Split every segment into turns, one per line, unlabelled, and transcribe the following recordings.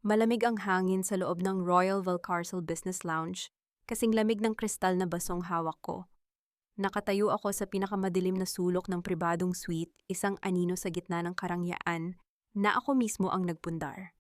Malamig ang hangin sa loob ng Royal Valcarcel Business Lounge, kasing lamig ng kristal na basong hawak ko. Nakatayo ako sa pinakamadilim na sulok ng pribadong suite, isang anino sa gitna ng karangyaan, na ako mismo ang nagpundar.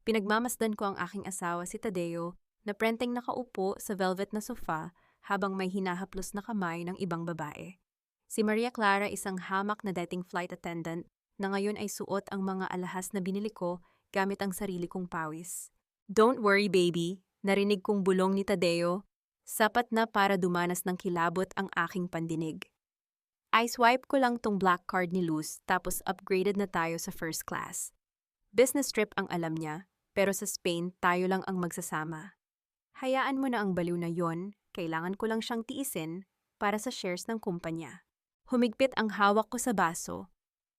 Pinagmamasdan ko ang aking asawa si Tadeo, na prenteng nakaupo sa velvet na sofa habang may hinahaplos na kamay ng ibang babae. Si Maria Clara, isang hamak na dating flight attendant, na ngayon ay suot ang mga alahas na binili ko gamit ang sarili kong pawis. "Don't worry, baby," narinig kong bulong ni Tadeo, sapat na para dumanas ng kilabot ang aking pandinig. I swipe ko lang tong black card ni Luz tapos upgraded na tayo sa first class. Business trip ang alam niya, pero sa Spain tayo lang ang magsasama. Hayaan mo na ang baliw na yon, kailangan ko lang siyang tiisin para sa shares ng kumpanya. Humigpit ang hawak ko sa baso.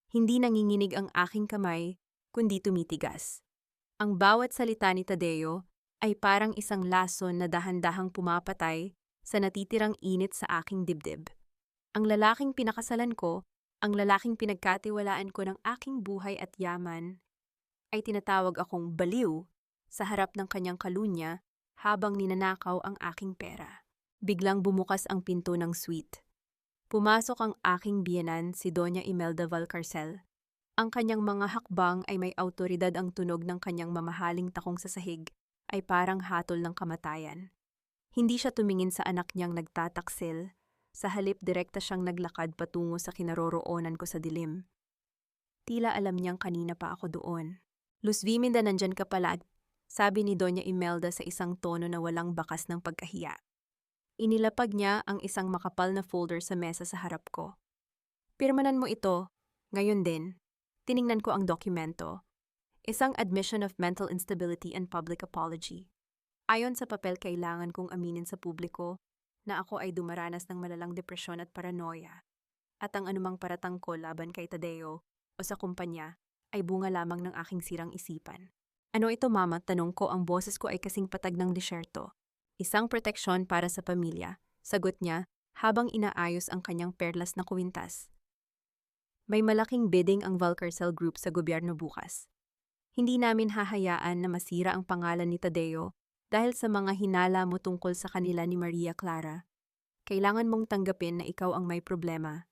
Hindi nanginginig ang aking kamay, kundi tumitigas. Ang bawat salita ni Tadeo ay parang isang lason na dahan-dahang pumapatay sa natitirang init sa aking dibdib. Ang lalaking pinakasalan ko, ang lalaking pinagkatiwalaan ko ng aking buhay at yaman, ay tinatawag akong baliw sa harap ng kanyang kalunya habang ninanakaw ang aking pera. Biglang bumukas ang pinto ng suite. Pumasok ang aking biyenan, si Doña Imelda Valcarcel. Ang kanyang mga hakbang ay may awtoridad, ang tunog ng kanyang mamahaling takong sa sahig ay parang hatol ng kamatayan. Hindi siya tumingin sa anak niyang nagtataksil, sa halip direkta siyang naglakad patungo sa kinaroroonan ko sa dilim. Tila alam niyang kanina pa ako doon. "Luz Viminda, nandyan ka pala," sabi ni Doña Imelda sa isang tono na walang bakas ng pagkahiya. Inilapag niya ang isang makapal na folder sa mesa sa harap ko. "Pirmanan mo ito, ngayon din." Tiningnan ko ang dokumento. Isang admission of mental instability and public apology. Ayon sa papel, kailangan kong aminin sa publiko na ako ay dumaranas ng malalang depresyon at paranoia, at ang anumang paratang ko laban kay Tadeo o sa kumpanya ay bunga lamang ng aking sirang isipan. "Ano ito, Mama?" Tanong ko, ang boses ko ay kasing patag ng disyerto. "Isang proteksyon para sa pamilya," sagot niya habang inaayos ang kanyang perlas na kuwintas. "May malaking bidding ang Valcarcel Group sa gobyerno bukas. Hindi namin hahayaan na masira ang pangalan ni Tadeo dahil sa mga hinala mo tungkol sa kanila ni Maria Clara. Kailangan mong tanggapin na ikaw ang may problema.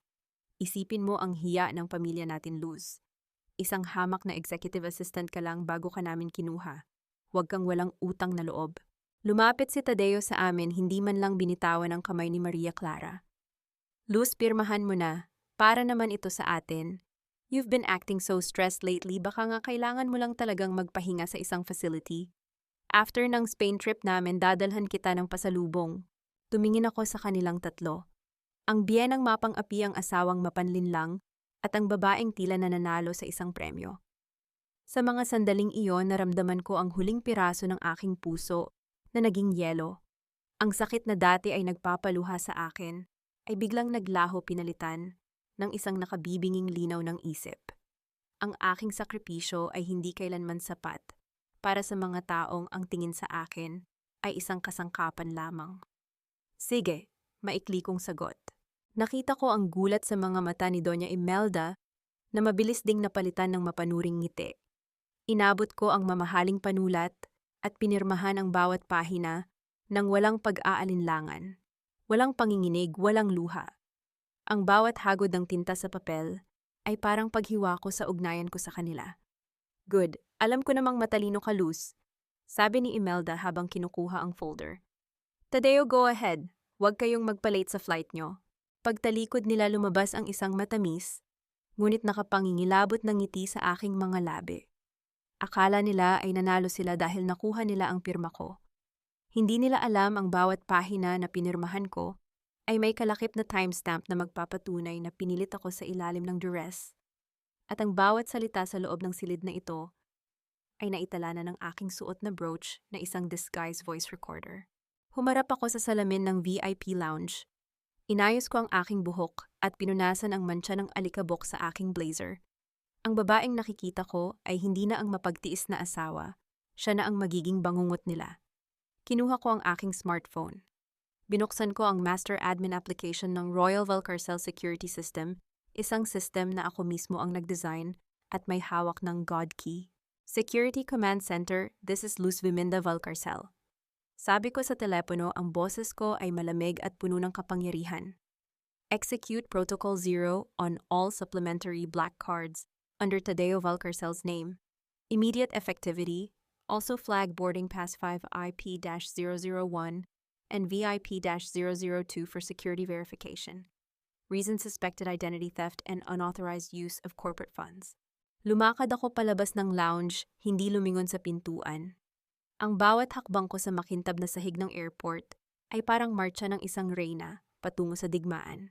Isipin mo ang hiya ng pamilya natin, Luz. Isang hamak na executive assistant ka lang bago ka namin kinuha. Huwag kang walang utang na loob." Lumapit si Tadeo sa amin, hindi man lang binitawan ang kamay ni Maria Clara. "Luz, pirmahan mo na. Para naman ito sa atin. You've been acting so stressed lately, baka nga kailangan mo lang talagang magpahinga sa isang facility. After ng Spain trip namin, dadalhan kita ng pasalubong." Tumingin ako sa kanilang tatlo. Ang biyenang mapang-api, ang asawang mapanlinlang, at ang babaeng tila nananalo sa isang premyo. Sa mga sandaling iyon, naramdaman ko ang huling piraso ng aking puso na naging yelo. Ang sakit na dati ay nagpapaluha sa akin, ay biglang naglaho, pinalitan ng isang nakabibinging linaw ng isip. Ang aking sakripisyo ay hindi kailanman sapat para sa mga taong ang tingin sa akin ay isang kasangkapan lamang. "Sige," maikli kong sagot. Nakita ko ang gulat sa mga mata ni Doña Imelda na mabilis ding napalitan ng mapanuring ngiti. Inabot ko ang mamahaling panulat at pinirmahan ang bawat pahina ng walang pag-aalinlangan. Walang panginginig, walang luha. Ang bawat hagod ng tinta sa papel ay parang paghiwa ko sa ugnayan ko sa kanila. "Good. Alam ko namang matalino ka, Luz," sabi ni Imelda habang kinukuha ang folder. "Tadeo, go ahead. Huwag kayong magpa-late sa flight nyo." Pagtalikod nila, lumabas ang isang matamis, ngunit nakapangingilabot ng ngiti sa aking mga labi. Akala nila ay nanalo sila dahil nakuha nila ang pirma ko. Hindi nila alam ang bawat pahina na pinirmahan ko ay may kalakip na timestamp na magpapatunay na pinilit ako sa ilalim ng duress. At ang bawat salita sa loob ng silid na ito ay naitala na ng aking suot na brooch na isang disguise voice recorder. Humarap ako sa salamin ng VIP lounge. Inayos ko ang aking buhok at pinunasan ang mantsa ng alikabok sa aking blazer. Ang babaeng nakikita ko ay hindi na ang mapagtiis na asawa, siya na ang magiging bangungot nila. Kinuha ko ang aking smartphone. Binuksan ko ang master admin application ng Royal Valcarcel Security System, isang system na ako mismo ang nag-design at may hawak ng God key. Security Command Center, this is Luz Viminda Valcarcel. Sabi ko sa telepono, ang boses ko ay malamig at puno ng kapangyarihan. Execute Protocol 0 on all supplementary black cards under Tadeo Valcarcel's name. Immediate effectivity, also flag boarding pass 5 IP-001 and VIP-002 for security verification. Reason suspected identity theft and unauthorized use of corporate funds. Lumakad ako palabas ng lounge, hindi lumingon sa pintuan. Ang bawat hakbang ko sa makintab na sahig ng airport ay parang marcha ng isang reyna patungo sa digmaan.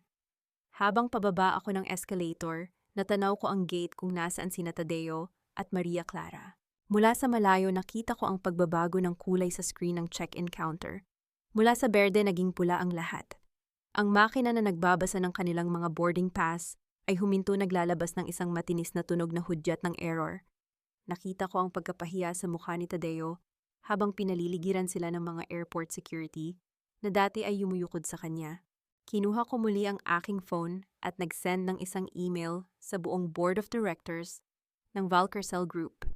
Habang pababa ako ng escalator, natanaw ko ang gate kung nasaan sina Tadeo at Maria Clara. Mula sa malayo nakita ko ang pagbabago ng kulay sa screen ng check-in counter. Mula sa berde naging pula ang lahat. Ang makina na nagbabasa ng kanilang mga boarding pass ay huminto naglalabas ng isang matinis na tunog na hudyat ng error. Nakita ko ang pagkapahiya sa mukha ni Tadeo habang pinaliligiran sila ng mga airport security na dati ay yumuyukod sa kanya. Kinuha ko muli ang aking phone at nag-send ng isang email sa buong board of directors ng Valcarcel Group.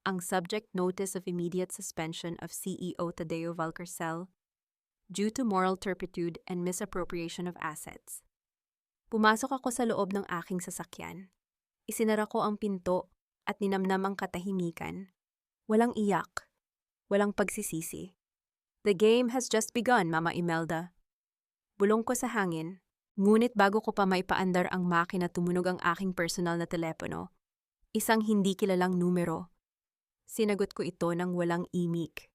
Ang subject notice of immediate suspension of CEO Tadeo Valcarcel due to moral turpitude and misappropriation of assets. Pumasok ako sa loob ng aking sasakyan. Isinara ko ang pinto at ninamnam ang katahimikan. Walang iyak. Walang pagsisisi. The game has just begun, Mama Imelda. Bulong ko sa hangin, ngunit bago ko pa maipaandar ang makina tumunog ang aking personal na telepono. Isang hindi kilalang numero. Sinagot ko ito ng walang imik.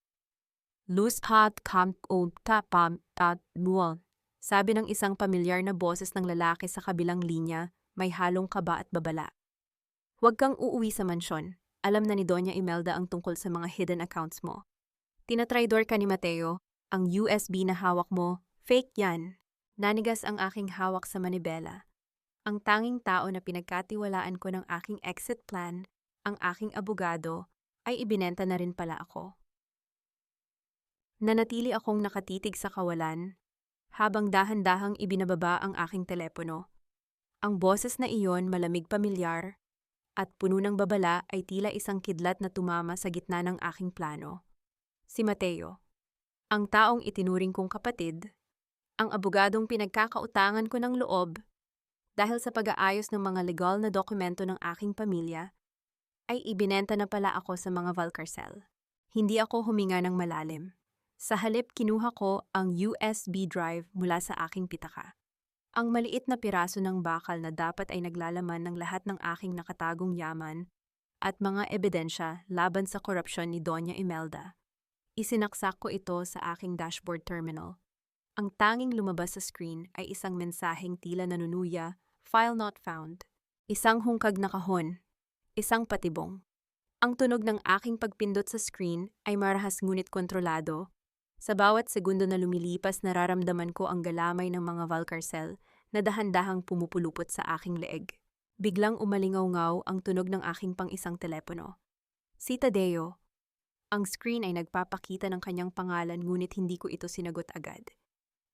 Luz hat kam o tapam at nuol. Sabi ng isang pamilyar na boses ng lalaki sa kabilang linya, may halong kaba at babala. Huwag kang uuwi sa mansyon. Alam na ni Doña Imelda ang tungkol sa mga hidden accounts mo. Tinatraidor ka ni Mateo. Ang USB na hawak mo, fake yan. Nanigas ang aking hawak sa manibela. Ang tanging tao na pinagkatiwalaan ko ng aking exit plan, ang aking abogado, ay ibinenta na rin pala ako. Nanatili akong nakatitig sa kawalan, habang dahan-dahang ibinababa ang aking telepono. Ang boses na iyon malamig pamilyar, at puno ng babala ay tila isang kidlat na tumama sa gitna ng aking plano. Si Mateo, ang taong itinuring kong kapatid, ang abogadong pinagkakautangan ko ng loob, dahil sa pag-aayos ng mga legal na dokumento ng aking pamilya, ay ibinenta na pala ako sa mga Valcarcel. Hindi ako huminga ng malalim. Sa halip kinuha ko ang USB drive mula sa aking pitaka. Ang maliit na piraso ng bakal na dapat ay naglalaman ng lahat ng aking nakatagong yaman at mga ebidensya laban sa korupsyon ni Doña Imelda. Isinaksak ko ito sa aking dashboard terminal. Ang tanging lumabas sa screen ay isang mensaheng tila nanunuya, file not found. Isang hungkag na kahon, isang patibong. Ang tunog ng aking pagpindot sa screen ay marahas ngunit kontrolado. Sa bawat segundo na lumilipas nararamdaman ko ang galamay ng mga Valcarcel na dahan-dahang pumupulupot sa aking leeg. Biglang umalingaw-ngaw ang tunog ng aking pang-isang telepono. Si Tadeo. Ang screen ay nagpapakita ng kanyang pangalan ngunit hindi ko ito sinagot agad.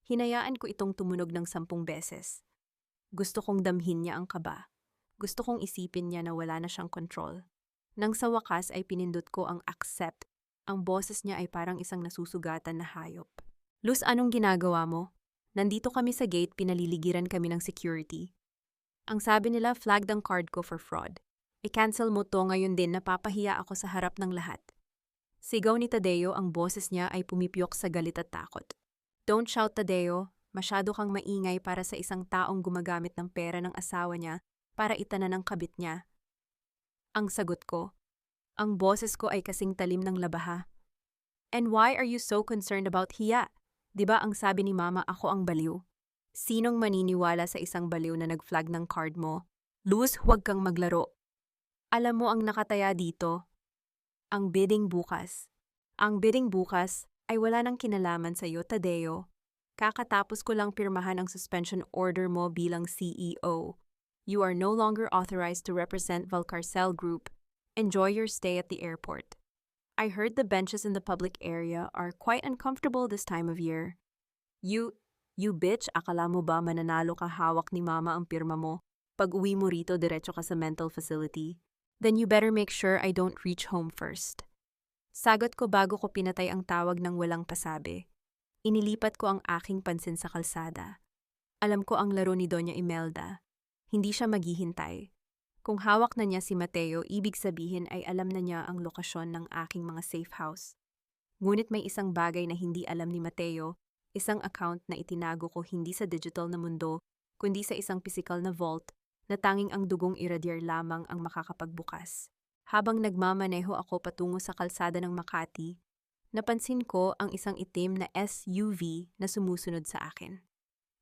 Hinayaan ko itong tumunog ng 10 beses. Gusto kong damhin niya ang kaba. Gusto kong isipin niya na wala na siyang control. Nang sa wakas ay pinindot ko ang accept. Ang boses niya ay parang isang nasusugatan na hayop. Luz, anong ginagawa mo? Nandito kami sa gate, pinaliligiran kami ng security. Ang sabi nila, flagged ang card ko for fraud. I-cancel mo to, ngayon din napapahiya ako sa harap ng lahat. Sigaw ni Tadeo, ang boses niya ay pumipiyok sa galit at takot. Don't shout, Tadeo. Masyado kang maingay para sa isang taong gumagamit ng pera ng asawa niya para itanan ng kabit niya. Ang sagot ko, ang boses ko ay kasing talim ng labaha. And why are you so concerned about hiya? Diba ang sabi ni Mama, ako ang baliw? Sinong maniniwala sa isang baliw na nag-flag ng card mo? Luz, huwag kang maglaro. Alam mo ang nakataya dito? Ang bidding bukas. Ang bidding bukas ay wala nang kinalaman sa iyo, Tadeo. Kakatapos ko lang pirmahan ang suspension order mo bilang CEO. You are no longer authorized to represent Valcarcel Group. Enjoy your stay at the airport. I heard the benches in the public area are quite uncomfortable this time of year. You bitch, akala mo ba mananalo ka hawak ni Mama ang pirma mo? Pag uwi mo rito, diretso ka sa mental facility. Then you better make sure I don't reach home first. Sagot ko bago ko pinatay ang tawag ng walang pasabi. Inilipat ko ang aking pansin sa kalsada. Alam ko ang laro ni Doña Imelda. Hindi siya maghihintay. Kung hawak na niya si Mateo, ibig sabihin ay alam na niya ang lokasyon ng aking mga safe house. Ngunit may isang bagay na hindi alam ni Mateo, isang account na itinago ko hindi sa digital na mundo, kundi sa isang physical na vault na tanging ang dugong iradier lamang ang makakapagbukas. Habang nagmamaneho ako patungo sa kalsada ng Makati, napansin ko ang isang itim na SUV na sumusunod sa akin.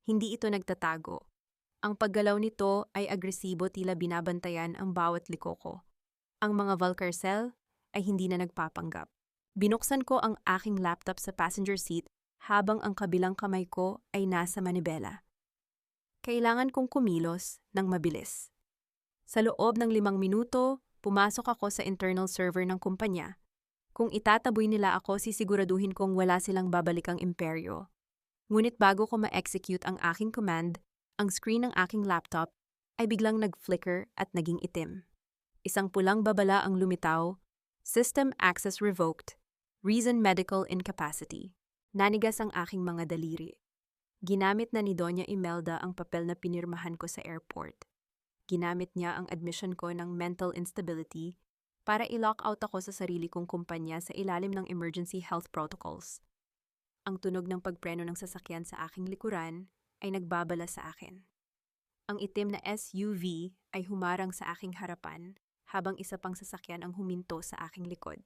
Hindi ito nagtatago. Ang paggalaw nito ay agresibo, tila binabantayan ang bawat liko ko. Ang mga Valcarcel ay hindi na nagpapanggap. Binuksan ko ang aking laptop sa passenger seat habang ang kabilang kamay ko ay nasa manibela. Kailangan kong kumilos ng mabilis. Sa loob ng 5 minuto, pumasok ako sa internal server ng kumpanya. Kung itataboy nila ako, sisiguraduhin kong wala silang babalikang imperyo. Ngunit bago ko ma-execute ang aking command, ang screen ng aking laptop ay biglang nag-flicker at naging itim. Isang pulang babala ang lumitaw, System Access Revoked, Reason Medical Incapacity. Nanigas ang aking mga daliri. Ginamit na ni Doña Imelda ang papel na pinirmahan ko sa airport. Ginamit niya ang admission ko ng mental instability para i-lock out ako sa sarili kong kumpanya sa ilalim ng emergency health protocols. Ang tunog ng pagpreno ng sasakyan sa aking likuran ay nagbabala sa akin. Ang itim na SUV ay humarang sa aking harapan habang isa pang sasakyan ang huminto sa aking likod.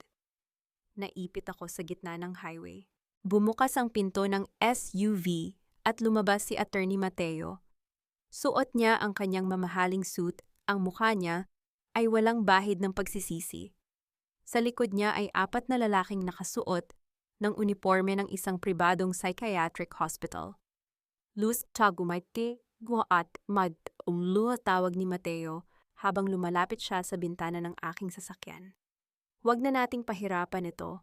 Naipit ako sa gitna ng highway. Bumukas ang pinto ng SUV at lumabas si Attorney Mateo. Suot niya ang kanyang mamahaling suit, ang mukha niya ay walang bahid ng pagsisisi. Sa likod niya ay 4 na lalaking nakasuot ng uniforme ng isang pribadong psychiatric hospital. Luz tagumayti guat mad tawag ni Mateo habang lumalapit siya sa bintana ng aking sasakyan. Huwag na nating pahirapan ito.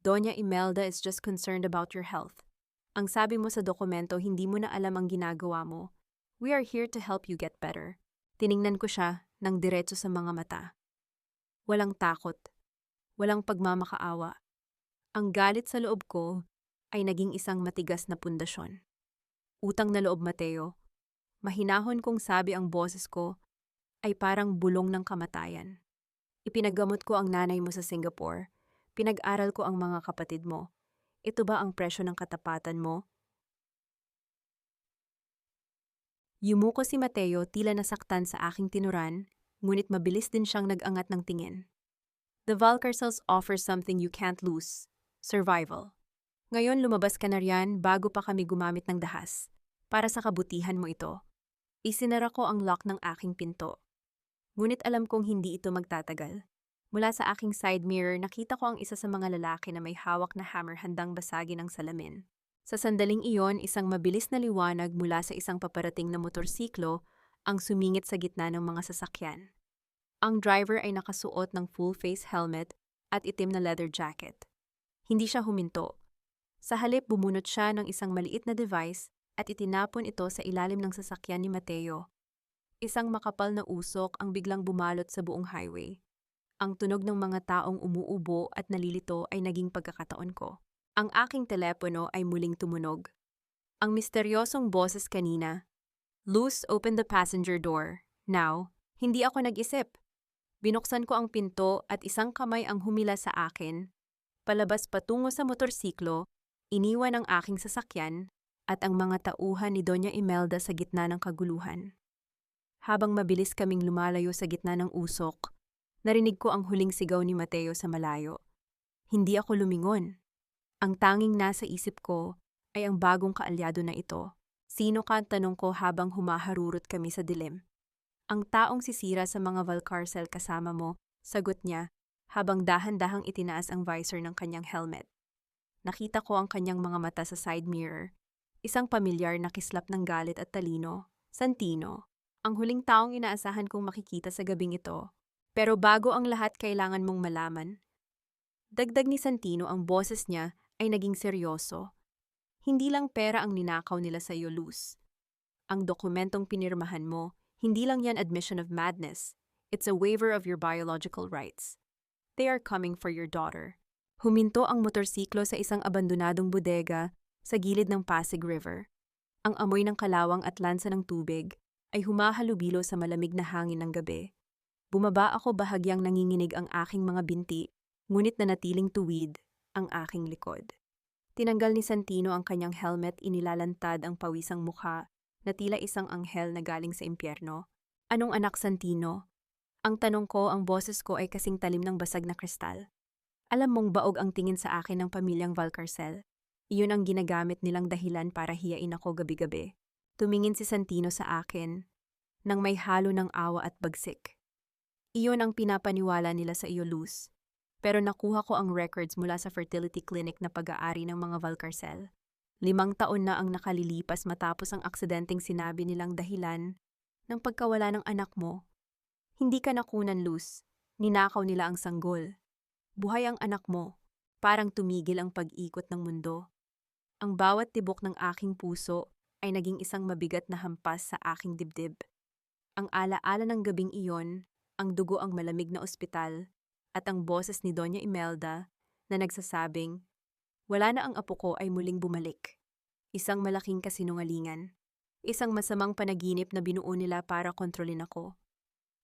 Doña Imelda is just concerned about your health. Ang sabi mo sa dokumento, hindi mo na alam ang ginagawa mo. We are here to help you get better. Tiningnan ko siya ng diretso sa mga mata. Walang takot. Walang pagmamakaawa. Ang galit sa loob ko ay naging isang matigas na pundasyon. Utang na loob, Mateo. Mahinahon kong sabi ang boses ko ay parang bulong ng kamatayan. Ipinagamot ko ang nanay mo sa Singapore. Pinag-aral ko ang mga kapatid mo. Ito ba ang presyo ng katapatan mo? Yumuko si Mateo, tila nasaktan sa aking tinuran, ngunit mabilis din siyang nag-angat ng tingin. The Valcarcels offer something you can't lose. Survival. Ngayon lumabas ka na riyan bago pa kami gumamit ng dahas. Para sa kabutihan mo ito. Isinara ko ang lock ng aking pinto. Ngunit alam kong hindi ito magtatagal. Mula sa aking side mirror, nakita ko ang isa sa mga lalaki na may hawak na hammer handang basagin ang salamin. Sa sandaling iyon, isang mabilis na liwanag mula sa isang paparating na motorsiklo ang sumingit sa gitna ng mga sasakyan. Ang driver ay nakasuot ng full-face helmet at itim na leather jacket. Hindi siya huminto. Sa halip, bumunot siya ng isang maliit na device at itinapon ito sa ilalim ng sasakyan ni Mateo. Isang makapal na usok ang biglang bumalot sa buong highway. Ang tunog ng mga taong umuubo at nalilito ay naging pagkakataon ko. Ang aking telepono ay muling tumunog. Ang misteryosong boses kanina, Luz, open the passenger door. Now, hindi ako nag-isip. Binuksan ko ang pinto at isang kamay ang humila sa akin. Palabas patungo sa motorsiklo, iniwan ang aking sasakyan at ang mga tauhan ni Doña Imelda sa gitna ng kaguluhan. Habang mabilis kaming lumalayo sa gitna ng usok, narinig ko ang huling sigaw ni Mateo sa malayo. Hindi ako lumingon. Ang tanging nasa isip ko ay ang bagong kaalyado na ito. Sino ka? Tanong ko habang humaharurot kami sa dilim. Ang taong sisira sa mga Valcarcel kasama mo, sagot niya habang dahan-dahang itinaas ang visor ng kanyang helmet. Nakita ko ang kanyang mga mata sa side mirror. Isang pamilyar na kislap ng galit at talino. Santino, ang huling taong inaasahan kong makikita sa gabing ito. Pero bago ang lahat, kailangan mong malaman. Dagdag ni Santino, ang boses niya ay naging seryoso. Hindi lang pera ang ninakaw nila sa iyo, Luz. Ang dokumentong pinirmahan mo, hindi lang yan admission of madness. It's a waiver of your biological rights. They are coming for your daughter. Huminto ang motorsiklo sa isang abandonadong bodega sa gilid ng Pasig River. Ang amoy ng kalawang at lansa ng tubig ay humahalubilo sa malamig na hangin ng gabi. Bumaba ako bahagyang nanginginig ang aking mga binti, ngunit nanatiling tuwid ang aking likod. Tinanggal ni Santino ang kanyang helmet, inilalantad ang pawisang mukha na tila isang anghel na galing sa impyerno. Anong anak, Santino? Ang tanong ko, ang boses ko ay kasing talim ng basag na kristal. Alam mong baog ang tingin sa akin ng pamilyang Valcarcel. Iyon ang ginagamit nilang dahilan para hiyain ako gabi-gabi. Tumingin si Santino sa akin nang may halo ng awa at bagsik. Iyon ang pinapaniwala nila sa iyo, Luz. Pero nakuha ko ang records mula sa fertility clinic na pag-aari ng mga Valcarcel. 5 taon na ang nakalilipas matapos ang aksidenteng sinabi nilang dahilan ng pagkawala ng anak mo. Hindi ka nakunan, Luz. Ninakaw nila ang sanggol. Buhay ang anak mo. Parang tumigil ang pag-ikot ng mundo. Ang bawat tibok ng aking puso ay naging isang mabigat na hampas sa aking dibdib. Ang alaala ng gabing iyon, ang dugo ang malamig na ospital, at ang boses ni Doña Imelda na nagsasabing, wala na ang apo ko ay muling bumalik. Isang malaking kasinungalingan. Isang masamang panaginip na binuo nila para kontrolin ako.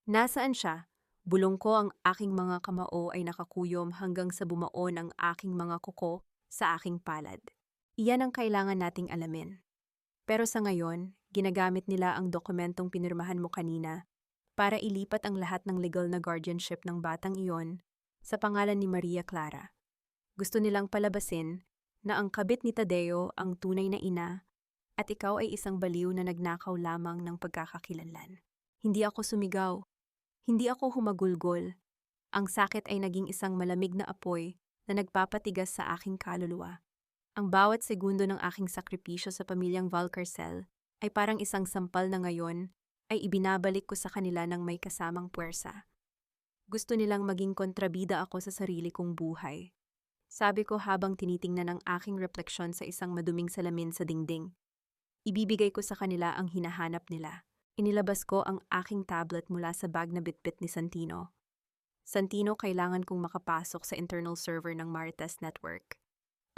Nasaan siya? Bulong ko, ang aking mga kamao ay nakakuyom hanggang sa bumaon ang aking mga kuko sa aking palad. Iyan ang kailangan nating alamin. Pero sa ngayon, ginagamit nila ang dokumentong pinirmahan mo kanina para ilipat ang lahat ng legal na guardianship ng batang iyon sa pangalan ni Maria Clara. Gusto nilang palabasin na ang kabit ni Tadeo ang tunay na ina at ikaw ay isang baliw na nagnakaw lamang ng pagkakakilanlan. Hindi ako sumigaw. Hindi ako humagulgol. Ang sakit ay naging isang malamig na apoy na nagpapatigas sa aking kaluluwa. Ang bawat segundo ng aking sakripisyo sa pamilyang Valcarcel ay parang isang sampal na ngayon ay ibinabalik ko sa kanila ng may kasamang puwersa. Gusto nilang maging kontrabida ako sa sarili kong buhay. Sabi ko habang tinitingnan ang aking refleksyon sa isang maduming salamin sa dingding. Ibibigay ko sa kanila ang hinahanap nila. Inilabas ko ang aking tablet mula sa bag na bitbit ni Santino. Santino, kailangan kong makapasok sa internal server ng Marites Network.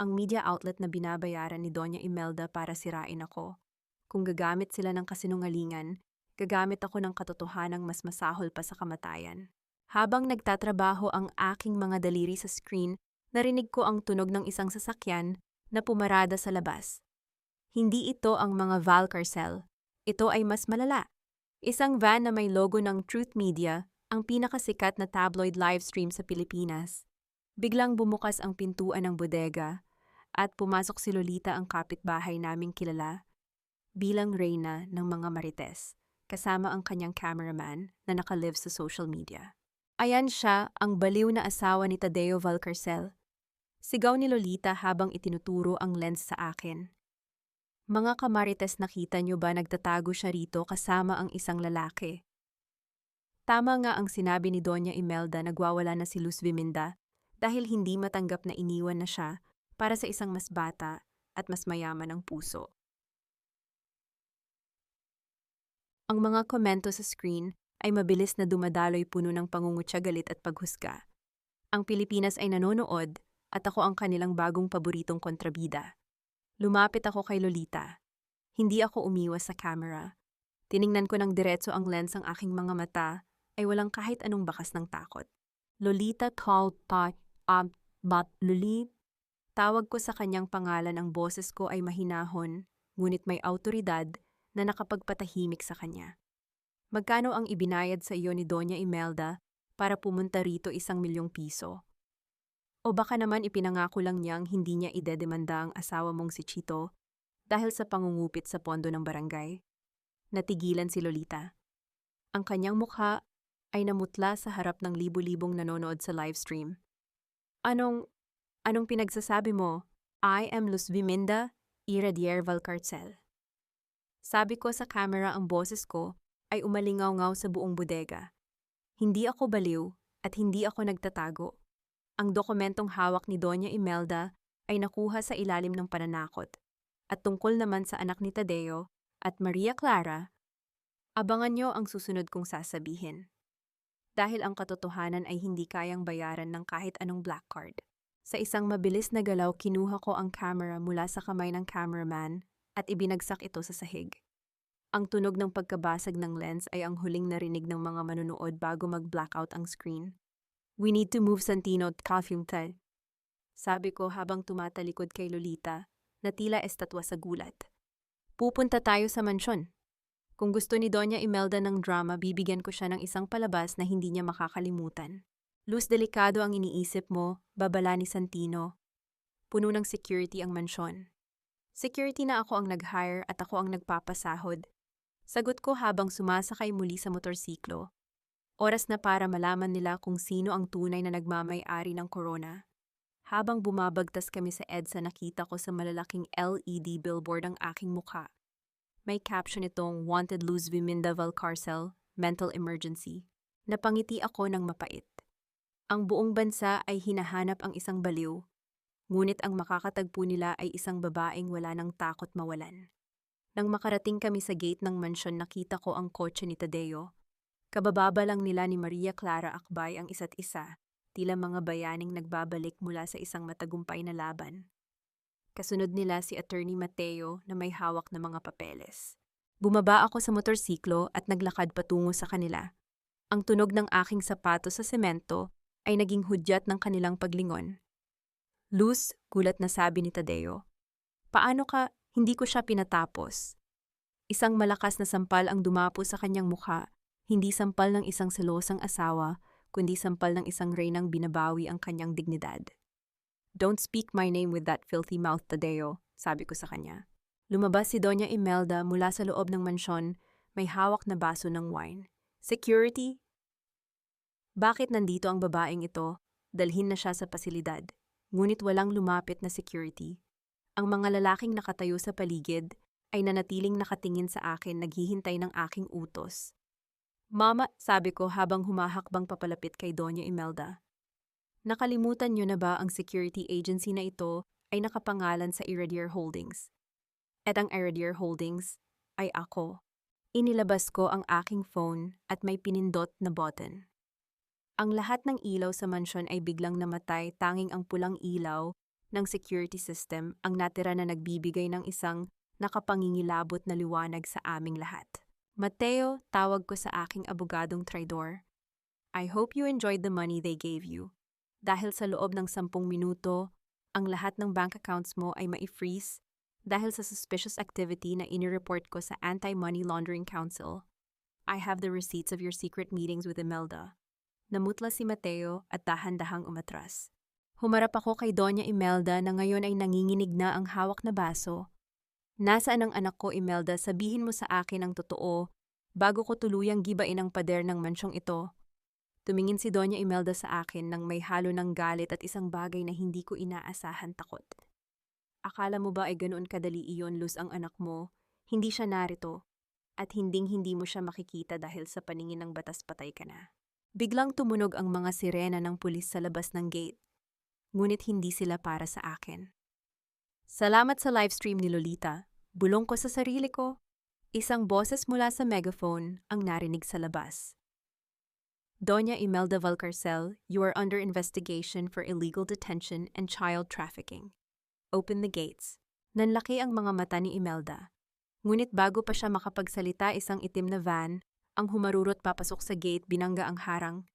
Ang media outlet na binabayaran ni Doña Imelda para sirain ako. Kung gagamit sila ng kasinungalingan, gagamit ako ng katotohanang mas masahol pa sa kamatayan. Habang nagtatrabaho ang aking mga daliri sa screen, narinig ko ang tunog ng isang sasakyan na pumarada sa labas. Hindi ito ang mga Valcarcel. Ito ay mas malala. Isang van na may logo ng Truth Media, ang pinakasikat na tabloid livestream sa Pilipinas. Biglang bumukas ang pintuan ng bodega at pumasok si Lolita, ang kapitbahay naming kilala bilang Reyna ng mga Marites, kasama ang kanyang cameraman na nakalive sa social media. Ayan siya, ang baliw na asawa ni Tadeo Valcarcel. Sigaw ni Lolita habang itinuturo ang lens sa akin. Mga kamarites, nakita niyo ba nagtatago siya rito kasama ang isang lalaki? Tama nga ang sinabi ni Doña Imelda, nagwawala na si Luz Viminda dahil hindi matanggap na iniwan na siya para sa isang mas bata at mas mayaman ng puso. Ang mga komento sa screen ay mabilis na dumadaloy, puno ng pangungutya, galit at paghusga. Ang Pilipinas ay nanonood at ako ang kanilang bagong paboritong kontrabida. Lumapit ako kay Lolita. Hindi ako umiwas sa camera. Tiningnan ko ng diretso ang lens, ang aking mga mata ay walang kahit anong bakas ng takot. Lolita, Lolita. Tawag ko sa kanyang pangalan, ang boses ko ay mahinahon, ngunit may awtoridad na nakapagpatahimik sa kanya. Magkano ang ibinayad sa iyo ni Doña Imelda para pumunta rito? 1,000,000 piso. O baka naman ipinangako lang niyang hindi niya idedemanda ang asawa mong si Chito dahil sa pangungupit sa pondo ng barangay? Natigilan si Lolita. Ang kanyang mukha ay namutla sa harap ng libu-libong nanonood sa livestream. Anong pinagsasabi mo? I am Luz Viminda Iradier Valcarcel. Sabi ko sa camera, ang boses ko ay umalingaw-ngaw sa buong bodega. Hindi ako baliw at hindi ako nagtatago. Ang dokumentong hawak ni Doña Imelda ay nakuha sa ilalim ng pananakot. At tungkol naman sa anak ni Tadeo at Maria Clara, abangan niyo ang susunod kong sasabihin. Dahil ang katotohanan ay hindi kayang bayaran ng kahit anong black card. Sa isang mabilis na galaw, kinuha ko ang camera mula sa kamay ng cameraman at ibinagsak ito sa sahig. Ang tunog ng pagkabasag ng lens ay ang huling narinig ng mga manunood bago mag-blackout ang screen. "We need to move Santino at Kafyungtal," sabi ko habang tumatalikod kay Lolita na tila estatwa sa gulat. "Pupunta tayo sa mansyon. Kung gusto ni Doña Imelda ng drama, bibigyan ko siya ng isang palabas na hindi niya makakalimutan." Luz, delikado ang iniisip mo, babala ni Santino. Puno ng security ang mansyon. Security na ako ang nag-hire at ako ang nagpapasahod. Sagot ko habang sumasakay muli sa motorsiklo. Oras na para malaman nila kung sino ang tunay na nagmamay-ari ng corona. Habang bumabagtas kami sa EDSA, nakita ko sa malalaking LED billboard ang aking mukha. May caption itong "Wanted Luz Viminda Valcarcel, Mental Emergency." Napangiti ako ng mapait. Ang buong bansa ay hinahanap ang isang baliw, ngunit ang makakatagpo nila ay isang babaeng wala ng takot mawalan. Nang makarating kami sa gate ng mansyon, nakita ko ang kotse ni Tadeo. Kabababa lang nila ni Maria Clara Akbay ang isa't isa, tila mga bayaning nagbabalik mula sa isang matagumpay na laban. Kasunod nila si Attorney Mateo na may hawak na mga papeles. Bumaba ako sa motorsiklo at naglakad patungo sa kanila. Ang tunog ng aking sapatos sa semento ay naging hudyat ng kanilang paglingon. "Luz," gulat na sabi ni Tadeo. "Paano ka?" Hindi ko siya pinatapos. Isang malakas na sampal ang dumapo sa kanyang mukha, hindi sampal ng isang selosang asawa, kundi sampal ng isang reynang binabawi ang kanyang dignidad. "Don't speak my name with that filthy mouth, Tadeo," sabi ko sa kanya. Lumabas si Doña Imelda mula sa loob ng mansyon, may hawak na baso ng wine. "Security?" Bakit nandito ang babaeng ito? Dalhin na siya sa pasilidad. Ngunit walang lumapit na security. Ang mga lalaking nakatayo sa paligid ay nanatiling nakatingin sa akin, naghihintay ng aking utos. "Mama," sabi ko habang humahakbang papalapit kay Doña Imelda. "Nakalimutan niyo na ba ang security agency na ito ay nakapangalan sa Iradier Holdings? At ang Iradier Holdings ay ako." Inilabas ko ang aking phone at may pinindot na button. Ang lahat ng ilaw sa mansyon ay biglang namatay, tanging ang pulang ilaw ng security system ang natira na nagbibigay ng isang nakapangingilabot na liwanag sa aming lahat. "Mateo," tawag ko sa aking abogadong traidor. "I hope you enjoyed the money they gave you. Dahil sa loob ng 10 minuto, ang lahat ng bank accounts mo ay mai-freeze dahil sa suspicious activity na inireport ko sa Anti-Money Laundering Council. I have the receipts of your secret meetings with Imelda." Namutla si Mateo at dahan-dahang umatras. Humarap ako kay Doña Imelda na ngayon ay nanginginig na ang hawak na baso. "Nasaan ang anak ko, Imelda? Sabihin mo sa akin ang totoo bago ko tuluyang gibain ang pader ng mansyong ito." Tumingin si Doña Imelda sa akin nang may halo ng galit at isang bagay na hindi ko inaasahan, takot. "Akala mo ba ay ganoon kadali iyon, Luz? Ang anak mo, hindi siya narito at hinding-hindi mo siya makikita dahil sa paningin ng batas patay ka na." Biglang tumunog ang mga sirena ng pulis sa labas ng gate. Ngunit hindi sila para sa akin. Salamat sa livestream ni Lolita. Bulong ko sa sarili ko. Isang boses mula sa megaphone ang narinig sa labas. "Doña Imelda Valcarcel, you are under investigation for illegal detention and child trafficking. Open the gates." Nanlaki ang mga mata ni Imelda. Ngunit bago pa siya makapagsalita, isang itim na van ang humarurot papasok sa gate, binangga ang harang.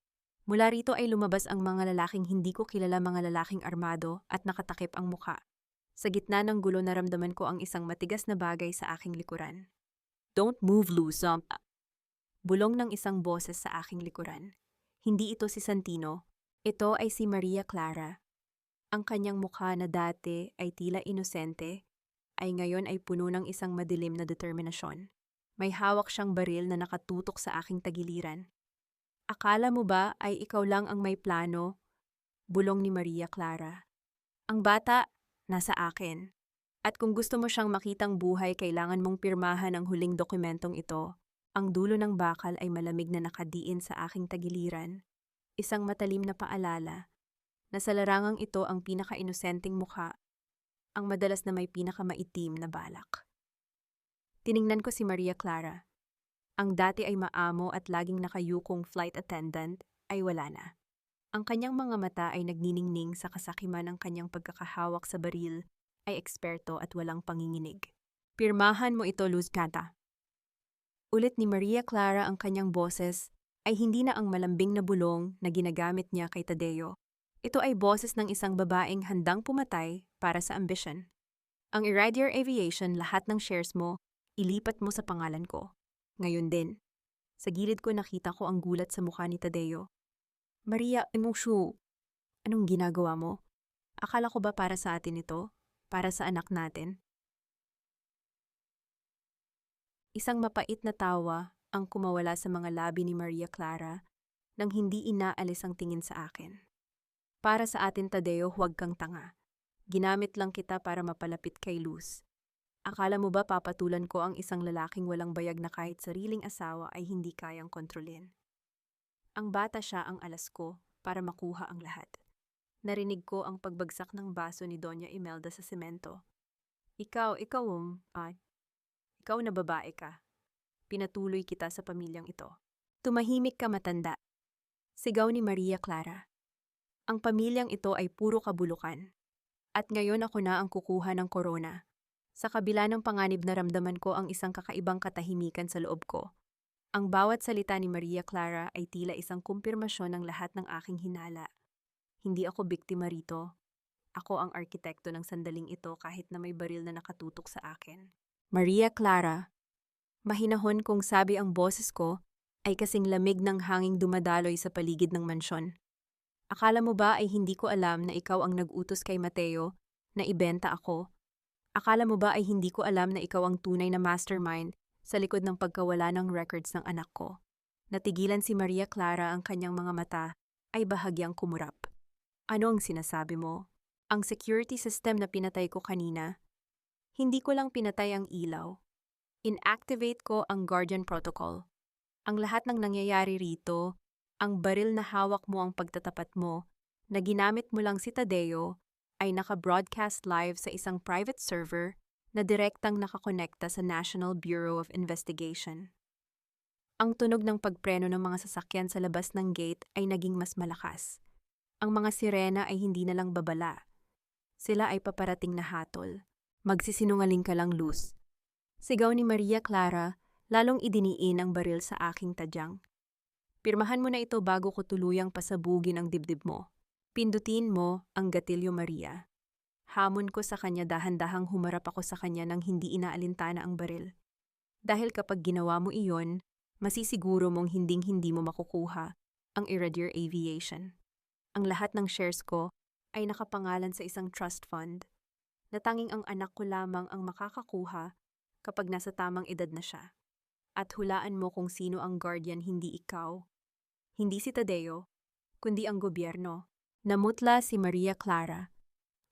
Mula rito ay lumabas ang mga lalaking hindi ko kilala, mga lalaking armado at nakatakip ang muka. Sa gitna ng gulo, naramdaman ko ang isang matigas na bagay sa aking likuran. "Don't move, Luz." Bulong ng isang boses sa aking likuran. Hindi ito si Santino. Ito ay si Maria Clara. Ang kanyang mukha na dati ay tila inosente, ay ngayon ay puno ng isang madilim na determinasyon. May hawak siyang baril na nakatutok sa aking tagiliran. "Akala mo ba ay ikaw lang ang may plano?" Bulong ni Maria Clara. "Ang bata, nasa akin. At kung gusto mo siyang makitang buhay, kailangan mong pirmahan ang huling dokumentong ito." Ang dulo ng bakal ay malamig na nakadiin sa aking tagiliran. Isang matalim na paalala na sa larangang ito ang pinaka-inosenteng mukha, ang madalas na may pinakamaitim na balak. Tiningnan ko si Maria Clara. Ang dati ay maamo at laging nakayukong flight attendant ay wala na. Ang kanyang mga mata ay nagniningning sa kasakiman ng kanyang pagkakahawak sa baril ay eksperto at walang panginginig. Pirmahan mo ito, Luz Kata. Ulit ni Maria Clara ang kanyang boses ay hindi na ang malambing na bulong na ginagamit niya kay Tadeo. Ito ay boses ng isang babaeng handang pumatay para sa ambisyon. Ang Iridier Aviation, lahat ng shares mo, ilipat mo sa pangalan ko. Ngayon din. Sa gilid ko nakita ko ang gulat sa mukha ni Tadeo. Maria, Mushu, anong ginagawa mo? Akala ko ba para sa atin ito? Para sa anak natin? Isang mapait na tawa ang kumawala sa mga labi ni Maria Clara nang hindi inaalis ang tingin sa akin. Para sa atin, Tadeo, huwag kang tanga. Ginamit lang kita para mapalapit kay Luz. Akala mo ba papatulan ko ang isang lalaking walang bayag na kahit sariling asawa ay hindi kayang kontrolin? Ang bata siya ang alas ko para makuha ang lahat. Narinig ko ang pagbagsak ng baso ni Doña Imelda sa semento. Ikaw na babae ka. Pinatuloy kita sa pamilyang ito. Tumahimik ka, matanda. Sigaw ni Maria Clara. Ang pamilyang ito ay puro kabulukan. At ngayon ako na ang kukuha ng korona. Sa kabila ng panganib na ramdaman ko ang isang kakaibang katahimikan sa loob ko. Ang bawat salita ni Maria Clara ay tila isang kumpirmasyon ng lahat ng aking hinala. Hindi ako biktima rito. Ako ang arkitekto ng sandaling ito kahit na may baril na nakatutok sa akin. Maria Clara, mahinahon kung sabi ang boses ko ay kasing lamig ng hanging dumadaloy sa paligid ng mansyon. Akala mo ba ay hindi ko alam na ikaw ang nag-utos kay Mateo na ibenta ako? Akala mo ba ay hindi ko alam na ikaw ang tunay na mastermind sa likod ng pagkawala ng records ng anak ko? Natigilan si Maria Clara, ang kanyang mga mata ay bahagyang kumurap. Ano ang sinasabi mo? Ang security system na pinatay ko kanina, hindi ko lang pinatay ang ilaw. Inactivate ko ang Guardian Protocol. Ang lahat ng nangyayari rito, ang baril na hawak mo, ang pagtatapat mo, na ginamit mo lang si Tadeo, ay naka-broadcast live sa isang private server na direktang nakakonekta sa National Bureau of Investigation. Ang tunog ng pagpreno ng mga sasakyan sa labas ng gate ay naging mas malakas. Ang mga sirena ay hindi na lang babala. Sila ay paparating na hatol. Magsisinungaling ka lang, Luz. Sigaw ni Maria Clara, lalong idiniin ang baril sa aking tadyang. Pirmahan mo na ito bago ko tuluyang pasabugin ang dibdib mo. Pindutin mo ang gatilyo, Maria. Hamon ko sa kanya, dahan-dahang humarap ako sa kanya nang hindi inaalintana ang baril. Dahil kapag ginawa mo iyon, masisiguro mong hinding-hindi mo makukuha ang Iridier Aviation. Ang lahat ng shares ko ay nakapangalan sa isang trust fund na tanging ang anak ko lamang ang makakakuha kapag nasa tamang edad na siya. At hulaan mo kung sino ang guardian, hindi ikaw. Hindi si Tadeo, kundi ang gobyerno. Namutla si Maria Clara.